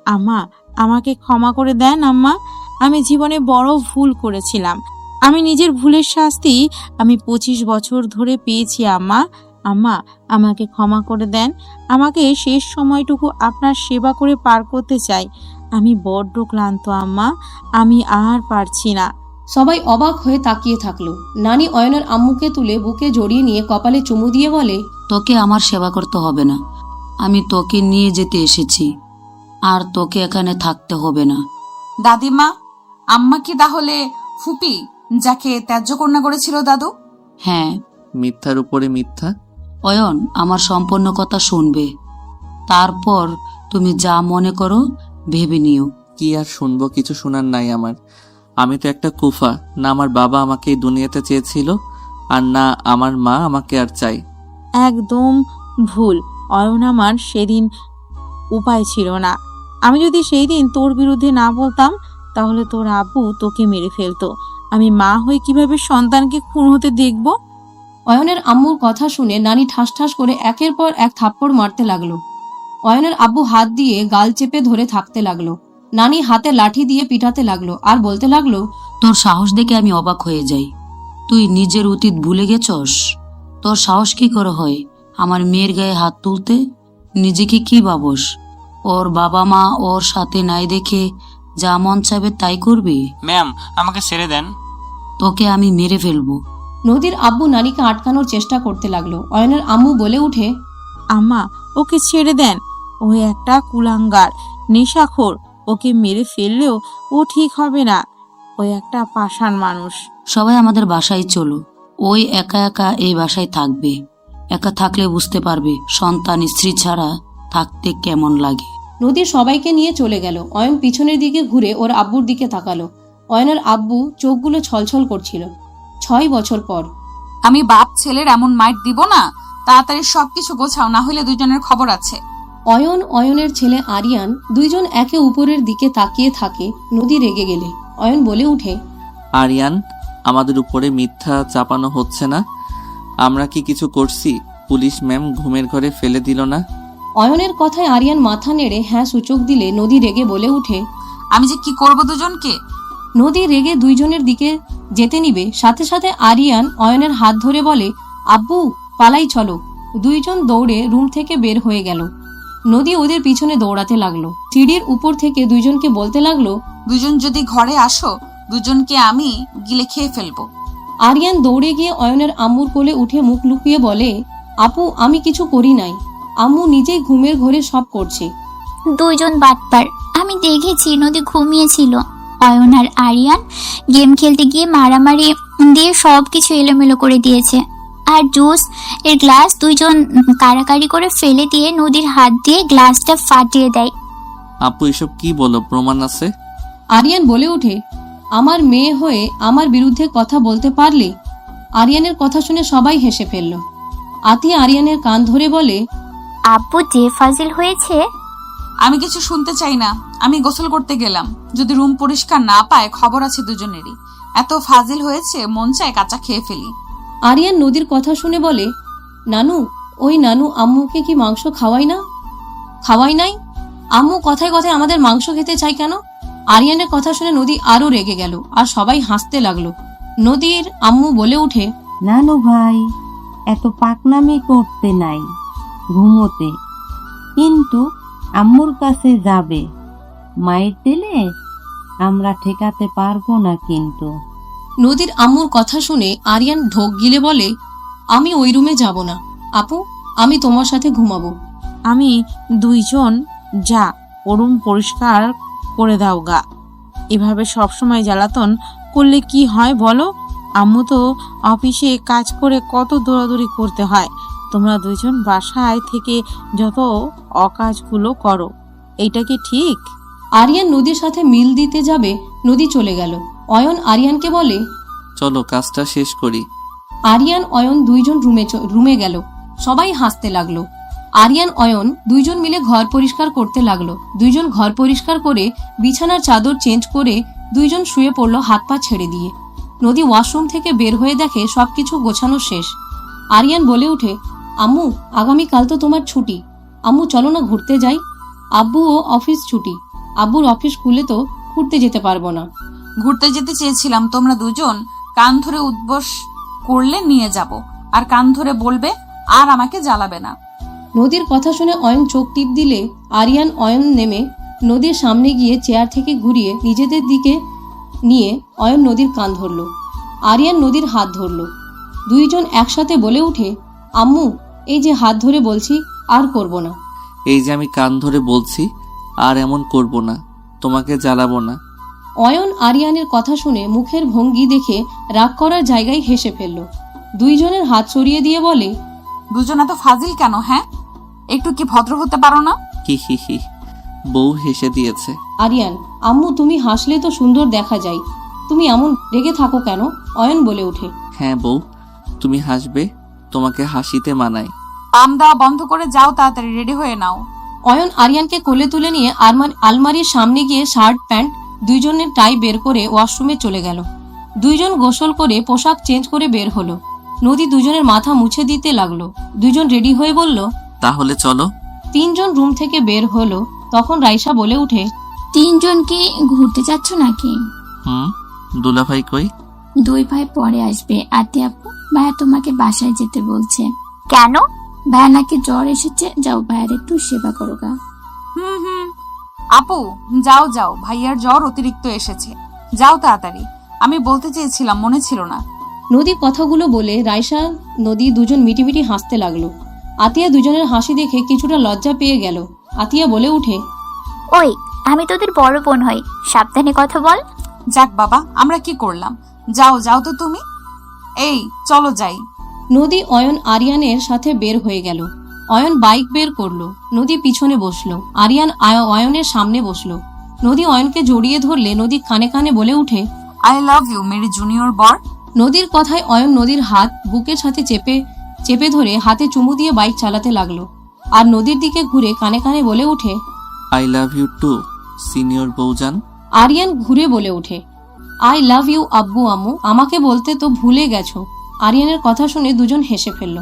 আমা, আমাকে ক্ষমা করে দেন আম্মা। আমি জীবনে বড় ভুল করেছিলাম। আমি নিজের ভুলের শাস্তি আমি 25 বছর ধরে পেয়েছি আম্মা। আম্মা, আমাকে ক্ষমা করে দেন। আমাকে শেষ সময়টুকু আপনার সেবা করে পার করতে চাই। আমি বড্ড ক্লান্ত আম্মা, আমি আর পারছি না। সবাই অবাক হয়ে তাকিয়ে থাকলো। নানি অয়নের আম্মুকে তুলে বুকে জড়িয়ে নিয়ে কপালে চুমু দিয়ে বলে, তোকে আমার সেবা করতে হবে না। আমি তোকে নিয়ে যেতে এসেছি, আর তোকে এখানে থাকতে হবে না। দাদিমা, আম্মা কি তাহলে ফুপি, যাকে ত্যায্য কন্যা করেছিল দাদু? হ্যাঁ। মিথ্যার উপরে মিথ্যা। অয়ন আমার সম্পূর্ণ কথা শুনবে, তারপর তুমি যা মনে করো ভেবে নিও। কি আর শুনবো, কিছু শোনার নাই আমার। আমি তো একটা কুফা, না আমার বাবা আমাকে এই দুনিয়াতে চেয়েছিল, আর না আমার মা আমাকে আর চাই। একদম ভুল অয়ন, আমার সেদিন উপায় ছিল না। আমি যদি সেই দিন তোর বিরুদ্ধে না বলতাম, তাহলে তোর আব্বু তোকে মেরে ফেলতো। আমি মা হয়ে কিভাবে সন্তানকে খুন হতে দেখব? অয়নের আম্মুর কথা শুনে নানি ঠাস ঠাস করে একের পর এক থাপ্পড় মারতে লাগলো। অয়নের আব্বু হাত দিয়ে গাল চেপে ধরে থাকতে লাগলো। নানি হাতে লাঠি দিয়ে পিটাতে লাগলো আর বলতে লাগলো, তোর সাহস দেখে আমি অবাক হয়ে যাই। তুই নিজের অতীত ভুলে গেছস? তোর সাহস কি করে হয় আমার মেয়ের গায়ে হাত তুলতে? নিজেকে কি ভাবস? ওর বাবা মা ওর সাথে নাই দেখে যা মন চাবে তাই করবি? ম্যাম, আমাকে ছেড়ে দেন। তোকে আমি মেরে ফেলবো। নদীর আব্বু নানিকে আটকানোর চেষ্টা করতে লাগলো। অয়নের আম্মু বলে উঠে, আম্মা, ওকে ছেড়ে দেন। ও একটা কুলাঙ্গার, নেশাখোর। ওকে মেরে ফেললেও ও ঠিক হবে না। ও একটা পাষাণ মানুষ। সবাই আমাদের বাসায় চলো। ওই একা একা এই বাসায় থাকবে। একা থাকলে বুঝতে পারবে সন্তান স্ত্রী ছাড়া থাকতে কেমন লাগে। নদীর সবাইকে নিয়ে চলে গেল। অয়ন পিছনের দিকে ঘুরে ওর আব্বুর দিকে তাকালো। অয়নের আব্বু চোখগুলো ছলছল করছিল। 6 বছর পর। আমি বাপ ছেলের এমন মাইট দিব না। তাড়াতাড়ি সবকিছু গোছাও, না হলে দুজনের খবর আছে। অয়ন, অয়নের ছেলে আরিয়ান দুইজন একে উপরের দিকে তাকিয়ে থাকে। নদী রেগে গেলে অয়ন বলে উঠে, আরিয়ান, আমাদের উপরে মিথ্যা চাপানো হচ্ছে না? আমরা কি কিছু করছি? পুলিশ ম্যাম ঘুমের ঘরে ফেলে দিল না? অয়নের কথায় আরিয়ান মাথা নেড়ে হ্যাঁ সূচক দিলে নদী রেগে বলে উঠে, আমি যে কি করব দুজনকে। নদী রেগে দুইজনের দিকে যেতে নিবে, সাথে সাথে আরিয়ান অয়নের হাত ধরে বলে, আব্বু পালাই চলো। দুইজন দৌড়ে রুম থেকে বের হয়ে গেল। নদী ওদের পিছনে দৌড়াতে লাগলো। সিঁড়ির উপর থেকে দুইজনকে বলতে লাগলো, দুজন যদি ঘরে আসো, দুজনকে আমি গিলে খেয়ে ফেলবো। আরিয়ান দৌড়ে গিয়ে অয়নের আম্মুর কোলে উঠে মুখ লুকিয়ে বলে, আপু আমি কিছু করি নাই, আম্মু নিজেই ঘুমের ঘরে সব করছে। দুইজন বাটপার। আমি দেখেছি নদী ঘুমিয়েছিল। অয়ন আর আরিয়ান গেম খেলতে গিয়ে মারামারি দিয়ে সবকিছু এলোমেলো করে দিয়েছে। আর জুস এর গ্লাস দুইজন কাড়াকাড়ি করে ফেলে দিয়ে নদীর হাত দিয়ে গ্লাসটা ফাটিয়ে দেয়। আপু এসব কি বলো, প্রমাণ আছে? আরিয়ান বলে ওঠে, আমার মেয়ে হয়ে আমার বিরুদ্ধে কথা বলতে পারলে? আরিয়ানের কথা শুনে সবাই হেসে ফেলল। আতিয়া আরিয়ানের কান ধরে বলে, আব্বু যে ফাজিল হয়েছে। আমি কিছু শুনতে চাই না। আমি গোসল করতে গেলাম। যদি রুম পরিষ্কার না পায়, খবর আছে দুজনেরই। এত ফাজিল হয়েছে, মন চায় কাঁচা খেয়ে ফেলি। আরিয়ান নদীর কথা শুনে বলে, নানু, ওই নানু আম্মুকে কি মাংস খাওয়াই না? খাওয়াই নাই? আম্মু কথায় কথায় আমাদের মাংস খেতে চাই কেন? আরিয়ানের কথা শুনে নদী আরো রেগে গেল আর সবাই হাসতে লাগলো। নদীর আম্মু বলে উঠে, নানু ভাই, এত পাকনামি করতে নাই, ঘুমোতে। কিন্তু আম্মুর কাছে যাবে, মায়ের দিলে আমরা ঠেকাতে পারবো না কিন্তু। নদীর আম্মুর কথা শুনে আরিয়ান ঢোক গিলে বলে, আমি ওই রুমে যাব না আপু, আমি তোমার সাথে ঘুমাবো। আমি দুইজন যা, ওরুম পরিষ্কার করে দাও গা। এভাবে সবসময় জ্বালাতন করলে কি হয় বলো? আম্মু তো অফিসে কাজ করে কত দৌড়াদৌড়ি করতে হয়। তোমরা দুইজন বাসায় থেকে যত অকাজগুলো করো, এইটা কি ঠিক? আরিয়ান নদীর সাথে মিল দিতে যাবে, নদী চলে গেল। অয়ন আরিয়ানকে বলে, চলো কাজটা শেষ করি। আরিয়ান অয়ন দুইজন রুমে গেল। সবাই হাসতে লাগলো। আরিয়ান অয়ন দুইজন মিলে ঘর পরিষ্কার করতে লাগলো। দুইজন ঘর পরিষ্কার করে বিছানার চাদর চেঞ্জ করে দুইজন শুয়ে পড়লো হাত পা ছেড়ে দিয়ে। নদী ওয়াশরুম থেকে বের হয়ে দেখে সবকিছু গোছানো শেষ। আরিয়ান বলে উঠে, আম্মু আগামীকাল তো তোমার ছুটি, আম্মু চলো না ঘুরতে যাই। আব্বুও অফিস ছুটি। আব্বুর অফিস খুলে তো ঘুরতে যেতে পারবো না। ঘুরতে যেতে চেয়েছিলাম, তোমরা দুজন কান ধরে উদ্বোস করলে নিয়ে যাব, আর কান ধরে বলবে আর আমাকে জ্বালাবে না। নদীর কথা শুনে অয়ন চোখ টিপ দিলে আরিয়ান অয়ন নেমে নদীর সামনে গিয়ে চেয়ার থেকে ঘুরিয়ে নিজেদের দিকে নিয়ে অয়ন নদীর কান ধরল। আরিয়ান নদীর হাত ধরল। দুইজন একসাথে বলে উঠে, আম্মু এই যে হাত ধরে বলছি আর করব না। এই যে আমি কান ধরে বলছি আর এমন করব না, তোমাকে জ্বালাবো না। অয়ন আরিয়ানের কথা শুনে মুখের ভঙ্গি দেখে রাগ করার জায়গায় হেসে ফেলল। দুইজনের হাত সরিয়ে দিয়ে বলে, দুজন এত ফাজিল কেন? হ্যাঁ, একটু কি ভদ্র হতে পারো না? হি হি হি। বউ হেসে দিয়েছে। আরিয়ান, আম্মু তুমি হাসলে তো সুন্দর দেখা যায়, তুমি এমন রেগে থাকো কেন? অয়ন বলে ওঠে। হ্যাঁ বউ, তুমি হাসবে, তোমাকে হাসিতে মানায়। পাম দেওয়া বন্ধ করে যাও, তাড়াতাড়ি রেডি হয়ে নাও। অয়ন আরিয়ানকে কোলে তুলে নিয়ে আলমারির সামনে গিয়ে শার্ট প্যান্ট দুইজনের টাই বের করে ওয়াশরুমে চলে গেল। দুইজন গোসল করে পোশাক চেঞ্জ করে বের হলো। নদী দুজনের মাথা মুছে দিতে লাগলো। দুইজন রেডি হয়ে বলল, তাহলে চলো। তিনজন রুম থেকে বের হলো। তখন রাইসা বলে উঠে, তিনজন কি ঘুরতে যাচ্ছ নাকি? দুলাভাই কই? দুই ভাই পরে আসবে। আতি আপু, ভাইয়া তোমাকে বাসায় যেতে বলছে। কেন? ভাইয়া নাকি জ্বর এসেছে, যাও ভাইয়ার একটু সেবা করো গা। হুম, আপু যাও যাও, ভাইয়ার জ্বর অতিরিক্ত এসেছে, যাও তাড়াতাড়ি। আমি বলতে চেয়েছিলাম, মনে ছিল না। নদী কথাগুলো বলে রাইসা নদী দুজন মিটিমিটি হাসতে লাগলো। আতিয়া দুজনের হাসি দেখে কিছুটা লজ্জা পেয়ে গেল। আতিয়া বলে উঠে, ওই আমি তোদের বড় বোন হই, সাবধানে কথা বল। যাক বাবা, আমরা কি করলাম? যাও যাও তো তুমি। এই চলো যাই। নদী অয়ন আরিয়ানের সাথে বের হয়ে গেল। অয়ন বাইক বের করলো। নদী পিছনে বসলো। আরিয়ান অয়নের সামনে বসলো। নদী অয়নকে জড়িয়ে ধরলে নদী কানে কানে বলে উঠে, আই লাভ ইউ মেরি জুনিয়র বর। নদীর কথায় অয়ন নদীর হাত বুকের সাথে চেপে ধরে হাতে চুমু দিয়ে বাইক চালাতে লাগলো। আর নদীর দিকে ঘুরে কানে কানে বলে উঠে, I love you too senior বউজান। আরিয়ান ঘুরে বলে উঠে, আই লাভ ইউ আব্বু আম্মু, আমাকে বলতে তো ভুলে গেছো। আরিয়ানের কথা শুনে দুজন হেসে ফেলল।